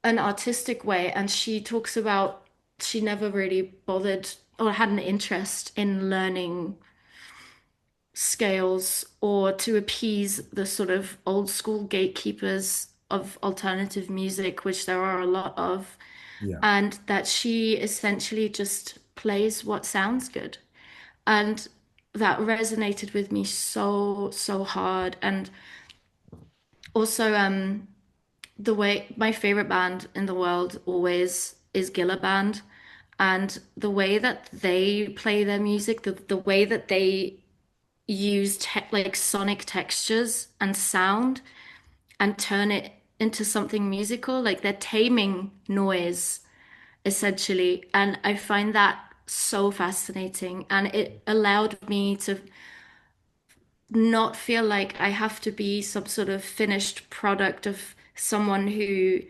an artistic way, and she talks about she never really bothered or had an interest in learning scales or to appease the sort of old school gatekeepers of alternative music, which there are a lot of,
Yeah.
and that she essentially just plays what sounds good. And that resonated with me so, so hard. And also, the way my favorite band in the world always is Gilla Band. And the way that they play their music, the way that they use like sonic textures and sound and turn it into something musical, like they're taming noise essentially. And I find that so fascinating. And it allowed me to not feel like I have to be some sort of finished product of someone who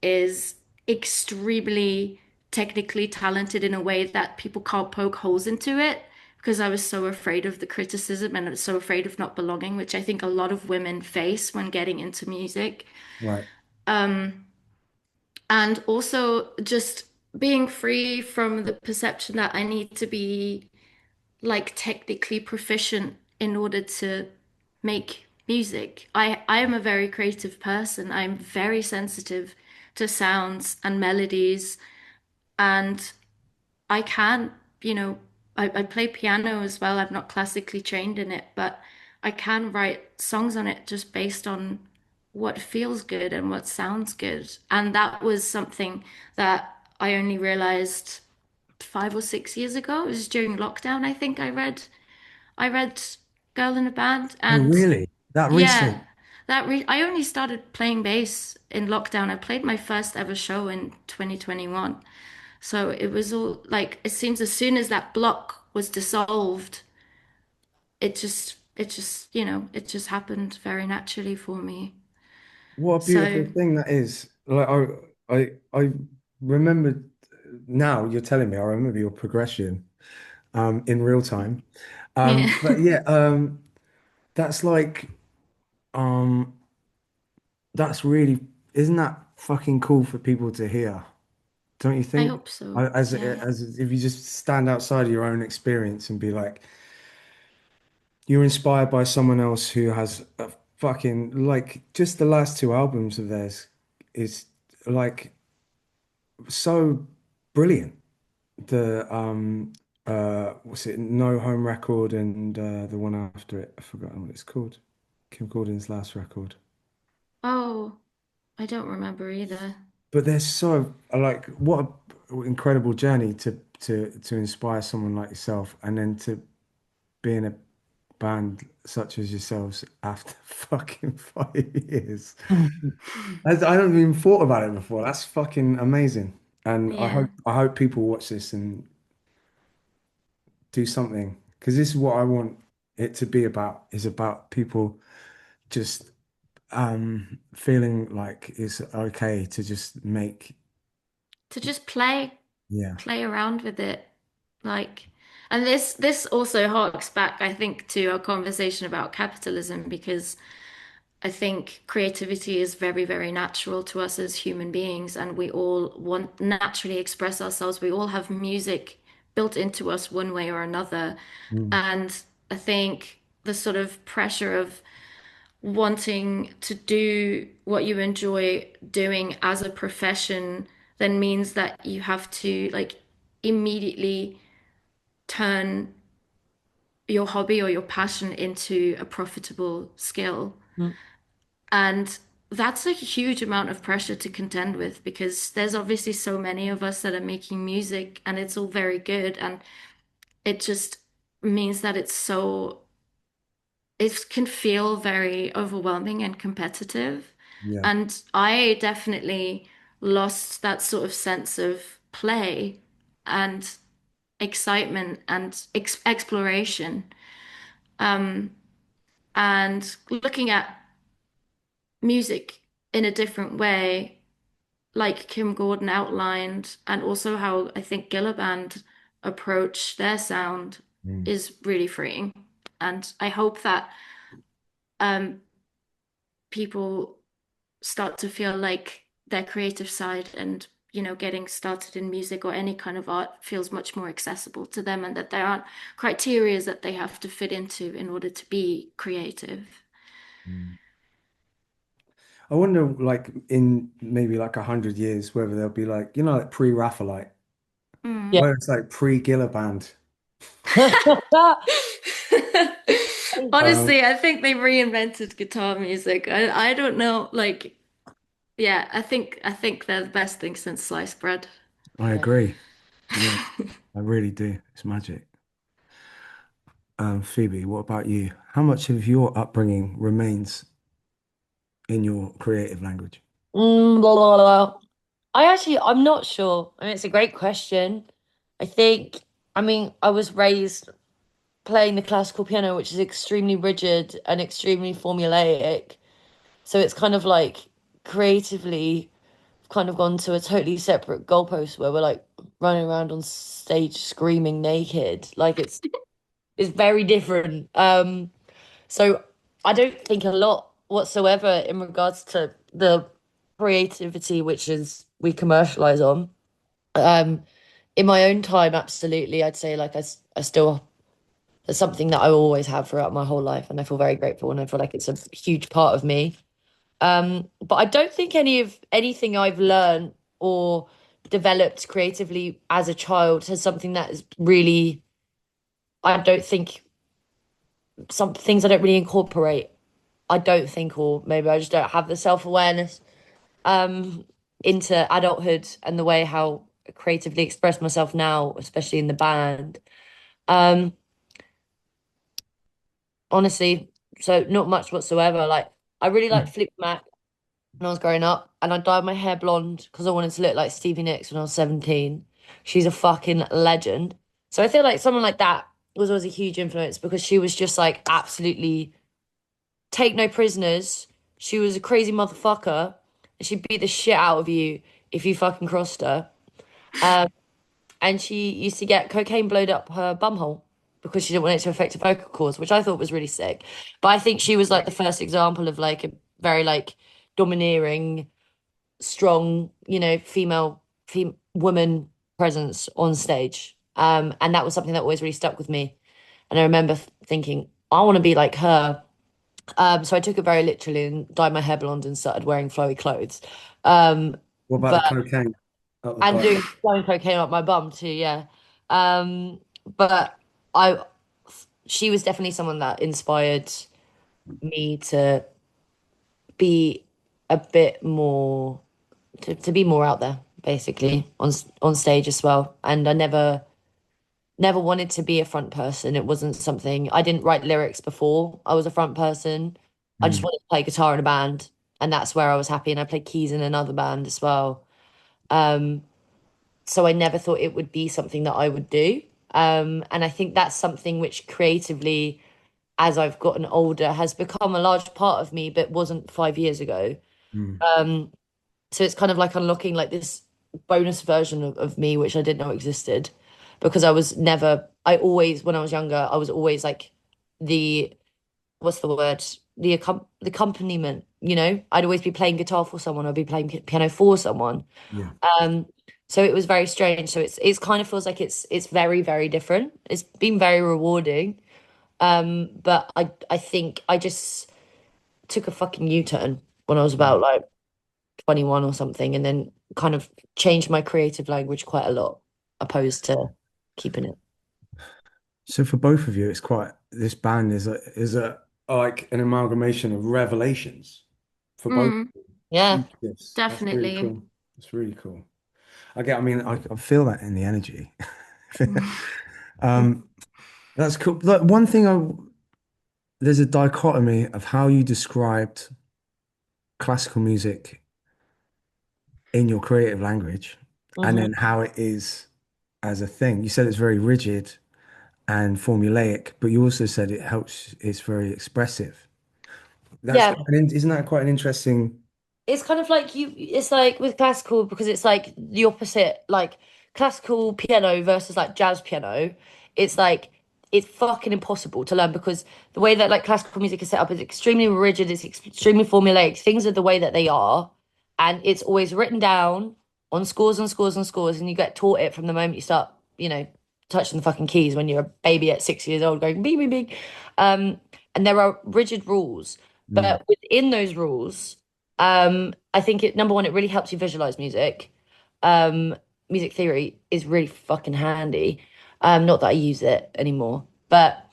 is extremely technically talented in a way that people can't poke holes into it, because I was so afraid of the criticism and I was so afraid of not belonging, which I think a lot of women face when getting into music.
Right.
And also just being free from the perception that I need to be like technically proficient in order to make music. I am a very creative person. I'm very sensitive to sounds and melodies, and I can, you know, I play piano as well. I'm not classically trained in it, but I can write songs on it just based on what feels good and what sounds good. And that was something that I only realized 5 or 6 years ago. It was during lockdown, I think I read Girl in a Band,
Oh,
and
really? That
yeah,
recent?
I only started playing bass in lockdown. I played my first ever show in 2021. So it was all like it seems as soon as that block was dissolved, it just happened very naturally for me.
What a beautiful
So
thing that is. Like I remember now you're telling me, I remember your progression in real time.
yeah,
But yeah, that's like um that's really isn't that fucking cool for people to hear? Don't you
I
think?
hope so. Yeah.
As if you just stand outside of your own experience and be like, you're inspired by someone else who has a fucking like just the last two albums of theirs is like so brilliant. The what's it? No Home record and the one after it. I've forgotten what it's called. Kim Gordon's last record.
Oh, I don't remember either.
But they're so like what a incredible journey to inspire someone like yourself and then to be in a band such as yourselves after fucking 5 years. I don't even thought about it before. That's fucking amazing. And
Yeah.
I hope people watch this and do something because this is what I want it to be about is about people just feeling like it's okay to just make
To just
yeah.
play around with it. Like, and this also harks back, I think, to our conversation about capitalism, because I think creativity is very, very natural to us as human beings, and we all want naturally express ourselves. We all have music built into us one way or another.
Mm.
And I think the sort of pressure of wanting to do what you enjoy doing as a profession then means that you have to like immediately turn your hobby or your passion into a profitable skill.
Mm.
And that's a huge amount of pressure to contend with because there's obviously so many of us that are making music and it's all very good. And it just means that it can feel very overwhelming and competitive.
Yeah.
And I definitely lost that sort of sense of play and excitement and exploration. Um, and looking at music in a different way, like Kim Gordon outlined, and also how I think Gilla Band approach their sound
Mm.
is really freeing. And I hope that um, people start to feel like their creative side and getting started in music or any kind of art feels much more accessible to them and that there aren't criteria that they have to fit into in order to be creative.
Mm. I wonder, like, in maybe like 100 years, whether they'll be like, like pre-Raphaelite,
Mm.
Yeah.
whether it's like pre-Gilla Band. Um,
Honestly, I think they reinvented guitar music. I don't know, like, yeah, I think they're the best thing since sliced bread.
I
Yeah.
agree. Yeah, I really do. It's magic. Phoebe, what about you? How much of your upbringing remains in your creative language?
Blah, blah, blah. I'm not sure. I mean, it's a great question. I think, I mean, I was raised playing the classical piano, which is extremely rigid and extremely formulaic. So it's kind of like creatively kind of gone to a totally separate goalpost where we're like running around on stage screaming naked. Like it's very different. So I don't think a lot whatsoever in regards to the creativity which is we commercialize on. Um, in my own time, absolutely, I'd say like I still it's something that I will always have throughout my whole life, and I feel very grateful, and I feel like it's a huge part of me. But I don't think anything I've learned or developed creatively as a child has something that is really, I don't think some things I don't really incorporate. I don't think, or maybe I just don't have the self-awareness um into adulthood and the way how I creatively express myself now, especially in the band. Um, honestly, so not much whatsoever. Like I really liked Flip Mac when I was growing up, and I dyed my hair blonde because I wanted to look like Stevie Nicks when I was 17. She's a fucking legend. So I feel like someone like that was always a huge influence because she was just like absolutely take no prisoners. She was a crazy motherfucker, and she'd beat the shit out of you if you fucking crossed her. Um, and she used to get cocaine blowed up her bumhole because she didn't want it to affect her vocal cords, which I thought was really sick. But I think she was like the first example of like a very like domineering strong, woman presence on stage. And that was something that always really stuck with me. And I remember thinking, I want to be like her. So I took it very literally and dyed my hair blonde and started wearing flowy clothes. Um,
What about the
but
cocaine up the
and
butt?
doing blowing cocaine up my bum too, yeah. But I, she was definitely someone that inspired me to be a bit more to be more out there basically on stage as well, and I never wanted to be a front person. It wasn't something I didn't write lyrics before I was a front person. I just
Mm.
wanted to play guitar in a band, and that's where I was happy, and I played keys in another band as well. um so I never thought it would be something that I would do. And I think that's something which creatively, as I've gotten older, has become a large part of me but wasn't 5 years ago.
Mm.
um so it's kind of like unlocking like this bonus version of me, which I didn't know existed because I always, when I was younger, I was always like the, what's the word? The accompaniment, I'd always be playing guitar for someone, I'd be playing piano for someone.
Yeah.
Um, so it was very strange. So it's kind of feels like it's very, very different. It's been very rewarding. But I think I just took a fucking U-turn when I was about like 21 or something, and then kind of changed my creative language quite a lot, opposed to keeping it.
So for both of you, it's quite this band is a like an amalgamation of revelations for both.
Mm,
Yeah.
Yes, that's really
definitely.
cool. That's really cool. I mean, I feel that in the energy. Um, that's cool. Like one thing there's a dichotomy of how you described classical music in your creative language and
Hmm.
then how it is as a thing. You said it's very rigid and formulaic, but you also said it helps, it's very expressive. That's
Yeah.
quite isn't that quite an interesting?
It's kind of like it's like with classical because it's like the opposite, like classical piano versus like jazz piano. It's like it's fucking impossible to learn because the way that like classical music is set up is extremely rigid, it's extremely formulaic. Things are the way that they are, and it's always written down on scores and scores and scores, and you get taught it from the moment you start, touching the fucking keys when you're a baby at 6 years old, going beep beep beep. Um, and there are rigid rules,
Mm,
but within those rules. I think number one, it really helps you visualize music. Um, Music theory is really fucking handy. Not that I use it anymore, but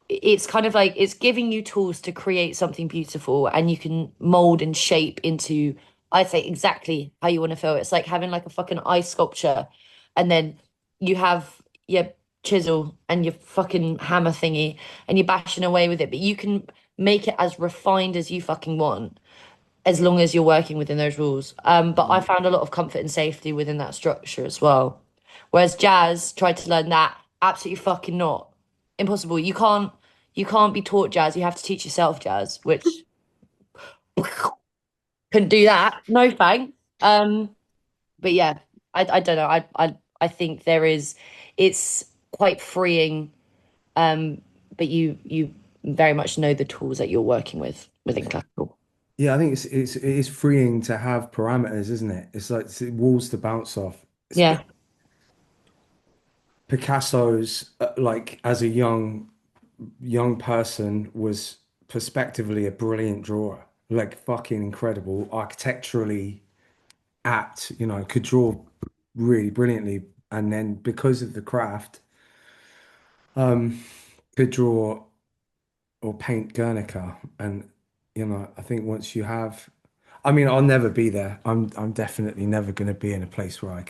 it's kind of like it's giving you tools to create something beautiful and you can mold and shape into, I'd say, exactly how you want to feel. It's like having like a fucking ice sculpture and then you have your chisel and your fucking hammer thingy and you're bashing away with it, but you can make it as refined as you fucking want as long as you're working within those rules. But I found a lot of comfort and safety within that structure as well. Whereas jazz, tried to learn that, absolutely fucking not. Impossible. You can't be taught jazz. You have to teach yourself jazz, which couldn't do that. No thanks. But yeah, I don't know. I think it's quite freeing. But you very much know the tools that you're working with within classical.
yeah, I think it is freeing to have parameters, isn't it? It's like walls to bounce off.
Yeah.
Picasso's like as a young person was perspectively a brilliant drawer, like fucking incredible, architecturally apt, could draw really brilliantly, and then because of the craft, um, could draw or paint Guernica, and I think once you have, I mean, I'll never be there. I'm definitely never going to be in a place where I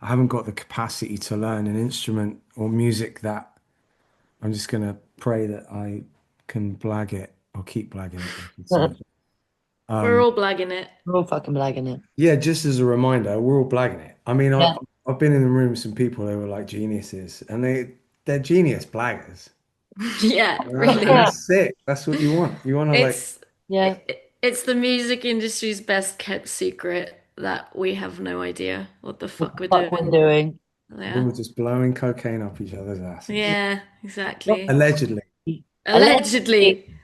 haven't got the capacity to learn an instrument or music that I'm just gonna pray that I can blag it or keep blagging it, I should say.
We're
Um,
all blagging it.
We're all fucking blagging it.
yeah, just as a reminder, we're all blagging it. I mean,
Yeah.
I've been in the room with some people who were like geniuses, and they're genius blaggers.
Yeah,
And
Yeah.
really.
that's sick. That's what you want. You want to like,
It's
Yeah.
it's the music industry's best kept secret that we have no idea what the
What
fuck
the
we're
fuck we're
doing.
doing.
Yeah.
we're just blowing cocaine up each other's asses.
Yeah,
Not
exactly.
Allegedly,
allegedly.
Allegedly,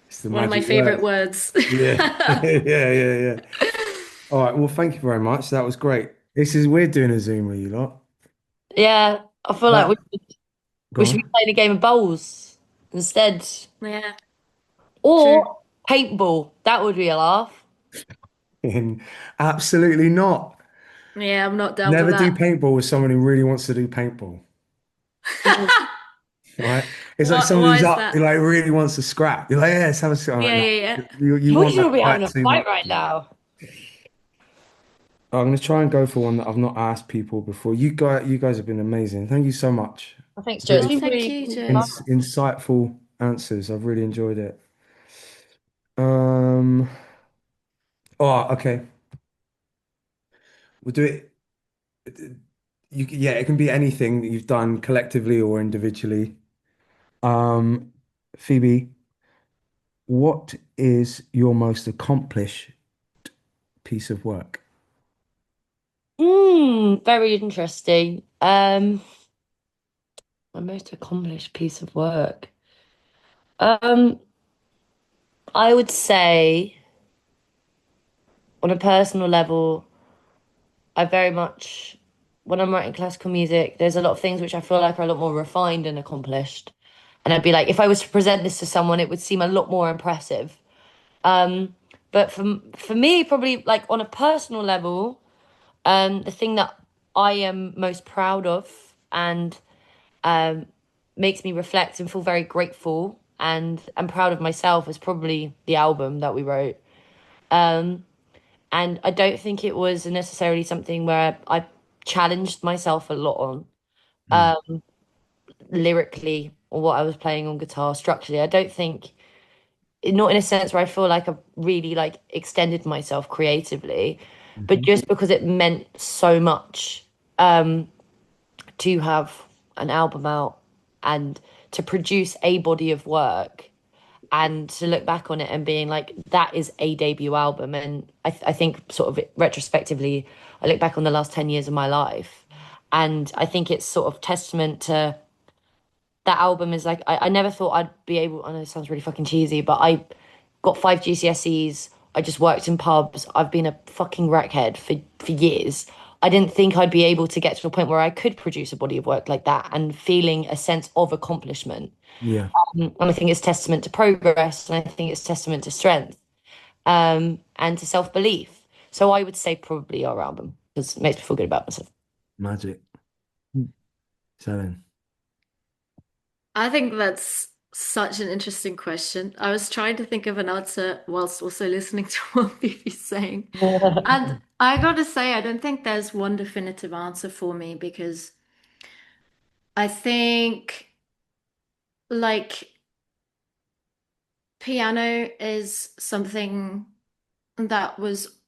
it's the
one of my
magic
favorite
word.
words.
Yeah, yeah. All right. Well, thank you very much. That was great. This is we're doing a Zoom with you lot.
Yeah. I feel like
That
we
go
should be
on.
playing a game of bowls instead.
Yeah, true.
Or paintball. That would be a laugh.
Absolutely not.
Yeah, I'm not down for
Never do
that.
paintball with someone who really wants to do paintball.
Mm.
Right? It's like
What?
someone
Why
who's
is
up, who
that?
like really wants to scrap. You're like, yeah, let's have a scrap. Like,
Yeah,
no,
yeah, yeah.
you
We
want
should
that
all be having
fight
a
too
fight
much.
right now.
I'm gonna try and go for one that I've not asked people before. You guys have been amazing. Thank you so much.
I think so. It's
Oh,
Really
been
thank
really,
you,
really
Joe.
fun.
insightful answers. I've really enjoyed it. Um, oh, okay. We'll do it. Yeah, it can be anything that you've done collectively or individually. Um, Phoebe, what is your most accomplished piece of work?
Very interesting. My most accomplished piece of work. Um, I would say on a personal level, I very much, when I'm writing classical music, there's a lot of things which I feel like are a lot more refined and accomplished. And I'd be like, if I was to present this to someone, it would seem a lot more impressive. Um, but for me, probably like on a personal level, the thing that I am most proud of and um, makes me reflect and feel very grateful and I'm proud of myself is probably the album that we wrote. Um, and I don't think it was necessarily something where I challenged myself a lot on
Mm.
lyrically or what I was playing on guitar structurally. I don't think, not in a sense where I feel like I've really like extended myself creatively, but
Mhm.
just because it meant so much um, to have an album out and to produce a body of work and to look back on it and being like that is a debut album. And I think sort of retrospectively I look back on the last 10 years of my life and I think it's sort of testament to that album. Is like I never thought I'd be able, I know it sounds really fucking cheesy, but I got 5 GCSEs. I just worked in pubs. I've been a fucking wreckhead for years. I didn't think I'd be able to get to a point where I could produce a body of work like that and feeling a sense of accomplishment.
Yeah,
And I think it's testament to progress, and I think it's testament to strength, and to self-belief. So I would say probably our album because it makes me feel good about myself.
magic. Mm. Selling.
I think that's such an interesting question. I was trying to think of an answer whilst also listening to what Phoebe's saying. And I gotta say, I don't think there's one definitive answer for me because I think like piano is something that was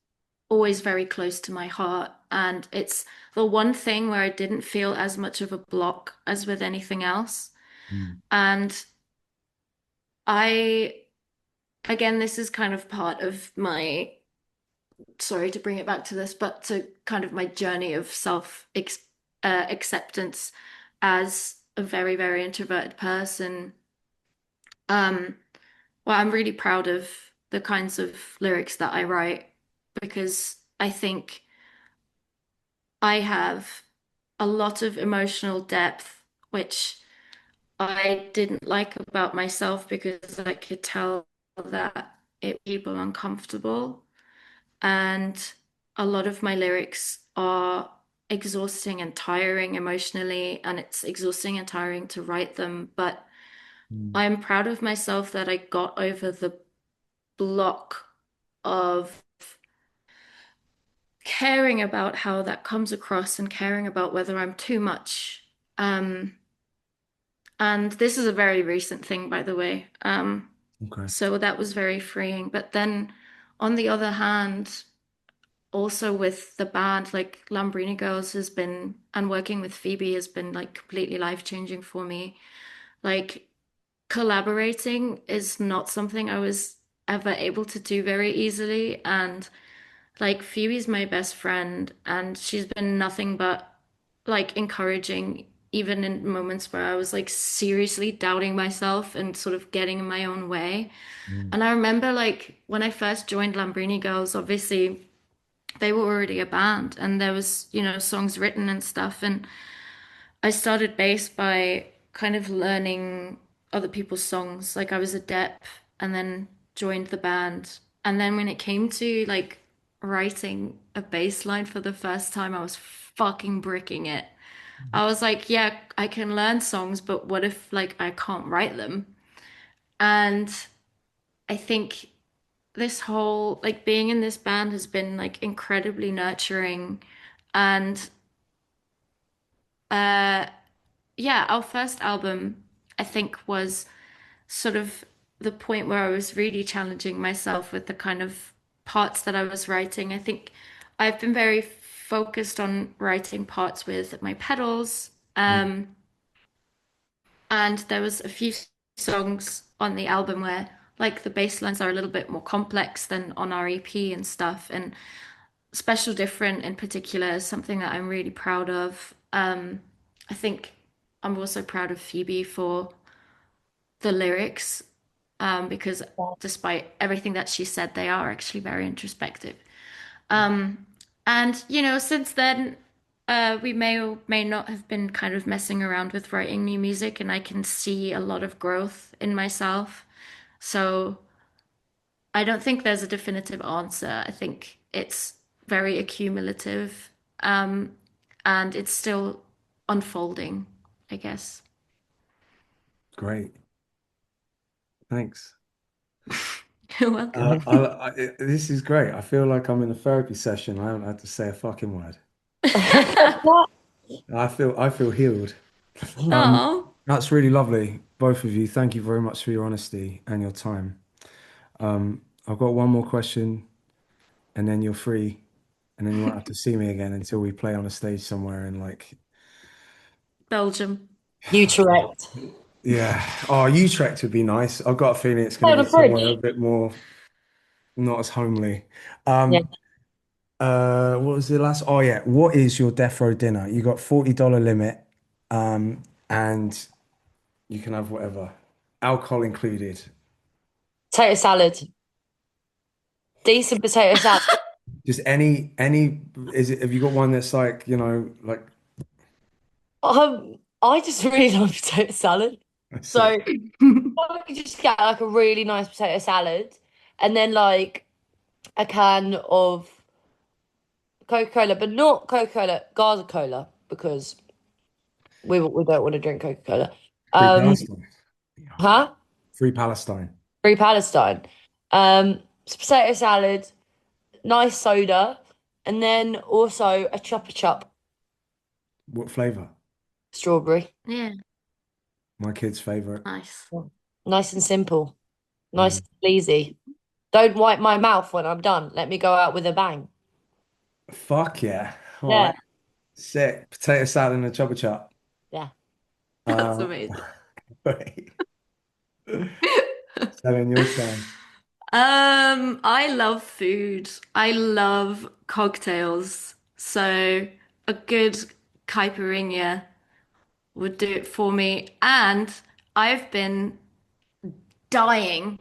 always very close to my heart. And it's the one thing where I didn't feel as much of a block as with anything else.
Mm.
And I, again, this is kind of part of my, sorry to bring it back to this, but to kind of my journey of self acceptance as a very, very introverted person. Um, well, I'm really proud of the kinds of lyrics that I write because I think I have a lot of emotional depth, which I didn't like about myself because I could tell that it made people uncomfortable. And a lot of my lyrics are exhausting and tiring emotionally, and it's exhausting and tiring to write them. But
Mm.
I'm proud of myself that I got over the block of caring about how that comes across and caring about whether I'm too much. Um, and this is a very recent thing, by the way.
Okay.
So that was very freeing. But then on the other hand, also with the band, like Lambrini Girls has been, and working with Phoebe has been like completely life-changing for me. Like collaborating is not something I was ever able to do very easily. And like Phoebe's my best friend, and she's been nothing but like encouraging, even in moments where I was like seriously doubting myself and sort of getting in my own way.
Mm.
And I remember like when I first joined Lambrini Girls, obviously they were already a band and there was, songs written and stuff. And I started bass by kind of learning other people's songs. Like I was adept and then joined the band. And then when it came to like writing a bass line for the first time, I was fucking bricking it. I was like, yeah, I can learn songs, but what if like I can't write them? And I think this whole like being in this band has been like incredibly nurturing. And uh yeah, our first album I think was sort of the point where I was really challenging myself with the kind of parts that I was writing. I think I've been very focused on writing parts with my pedals.
Yeah.
And there was a few songs on the album where like the bass lines are a little bit more complex than on our EP and stuff. And Special Different in particular is something that I'm really proud of. I think I'm also proud of Phoebe for the lyrics, because despite everything that she said, they are actually very introspective. Um, and since then, We may or may not have been kind of messing around with writing new music, and I can see a lot of growth in myself. So I don't think there's a definitive answer. I think it's very accumulative, um, and it's still unfolding, I guess.
Great. Thanks.
You're welcome.
This is great. I feel like I'm in a therapy session. I haven't had to say a fucking word. I feel healed. Um,
Oh,
that's really lovely, both of you. Thank you very much for your honesty and your time. I've got one more question, and then you're free, and then you won't have to see me again until we play on a stage somewhere in like,
Belgium.
Utrecht.
yeah. Oh, Utrecht would be nice. I've got a feeling it's going
On
to
a
be somewhere a
bridge.
bit more not as homely.
Yeah.
Um, what was the last? Oh yeah. What is your death row dinner? You got $40 limit, and you can have whatever, alcohol included.
Potato salad. Decent potato salad.
Just is it, have you got one that's like, like,
I just really love potato salad.
that's
So
it.
I could just get like a really nice potato salad and then like a can of Coca-Cola, but not Coca-Cola, Gaza Cola, because we don't want to drink Coca-Cola.
Free
Um,
Palestine.
huh?
Free Palestine.
Free Palestine. So potato salad, nice soda, and then also a Chuppa Chup,
What flavor?
strawberry.
Yeah,
My kid's favorite.
nice.
Yeah. Nice and simple, nice
Mm.
and easy. Don't wipe my mouth when I'm done. Let me go out with a bang.
Fuck yeah. All
Yeah,
right. Sick. Potato salad and a chubba chop.
yeah.
That's
Uh,
amazing.
wait. Selling your turn.
I love food. I love cocktails. So a good caipirinha would do it for me. And I've been dying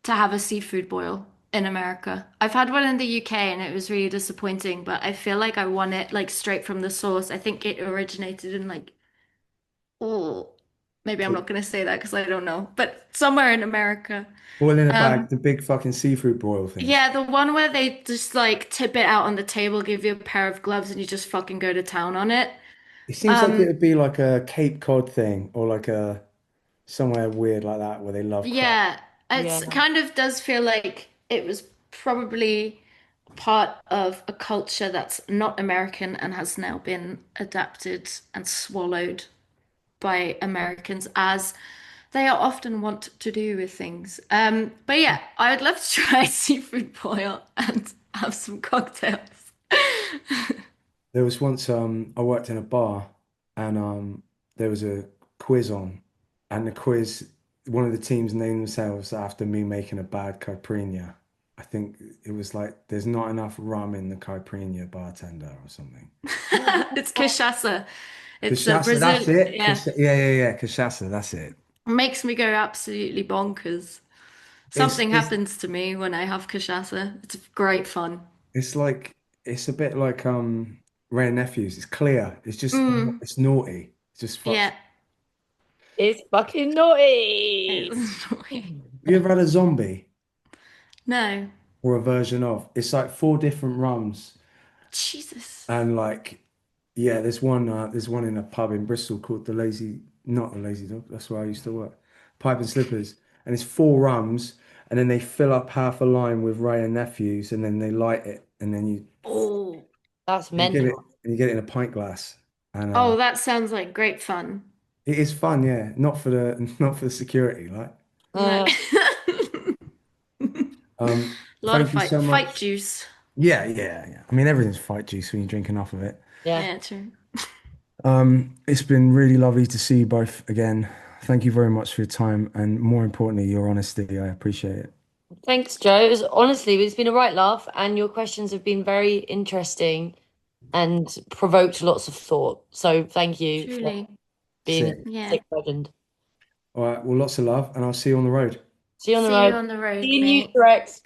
to have a seafood boil in America. I've had one in the UK and it was really disappointing, but I feel like I want it like straight from the source. I think it originated in like, oh, maybe I'm
So,
not going to say that because I don't know, but somewhere in America.
all in a bag,
Um,
the big fucking seafood broil thing.
yeah, the one where they just like tip it out on the table, give you a pair of gloves, and you just fucking go to town on it.
It seems like it
Um,
would be like a Cape Cod thing or like a somewhere weird like that where they love crab.
yeah,
Yeah.
it's kind of does feel like it was probably part of a culture that's not American and has now been adapted and swallowed by Americans as they are often want to do with things. But yeah, I would love to try seafood boil and have some cocktails.
There was once I worked in a bar and there was a quiz on and the quiz one of the teams named themselves after me making a bad caipirinha. I think it was like there's not enough rum in the caipirinha bartender or something.
It's cachaça. It's a
Cachaça,
Brazil.
that's it.
Yeah,
Yeah, yeah, yeah. Cachaça, that's it.
makes me go absolutely bonkers.
It's
Something
it's
happens to me when I have cachaça. It's great fun.
it's like it's a bit like Ray and Nephews. It's clear. It's just
Mm,
it's naughty. It just fucks.
yeah.
It's fucking naughty.
It's
Have you ever had a zombie
no.
or a version of? It's like four different rums.
Jesus.
And like, yeah, there's one in a pub in Bristol called the not the Lazy Dog. That's where I used to work. Pipe and Slippers, and it's four rums, and then they fill up half a line with Ray and Nephews, and then they light it, and then
Oh.
That's
you get
mental.
it, and you get it in a pint glass, and
Oh, that sounds like great fun.
it is fun, yeah. Not for the not for the security, like.
No.
Uh,
A lot of
Thank you so
fight
much.
juice.
Yeah, yeah, yeah. I mean, everything's fight juice when you drink enough of it.
yeah.
Yeah, true.
It's been really lovely to see you both again. Thank you very much for your time and more importantly, your honesty. I appreciate it.
Thanks, Joe. Honestly, it's been a right laugh, and your questions have been very interesting and provoked lots of thought. So thank you for
Truly.
being a
Sick.
Yeah.
sick legend.
All right. Well, lots of love, and I'll see you on the road.
See you on the
See you
road.
on the road,
See you in
mate.
Utrecht.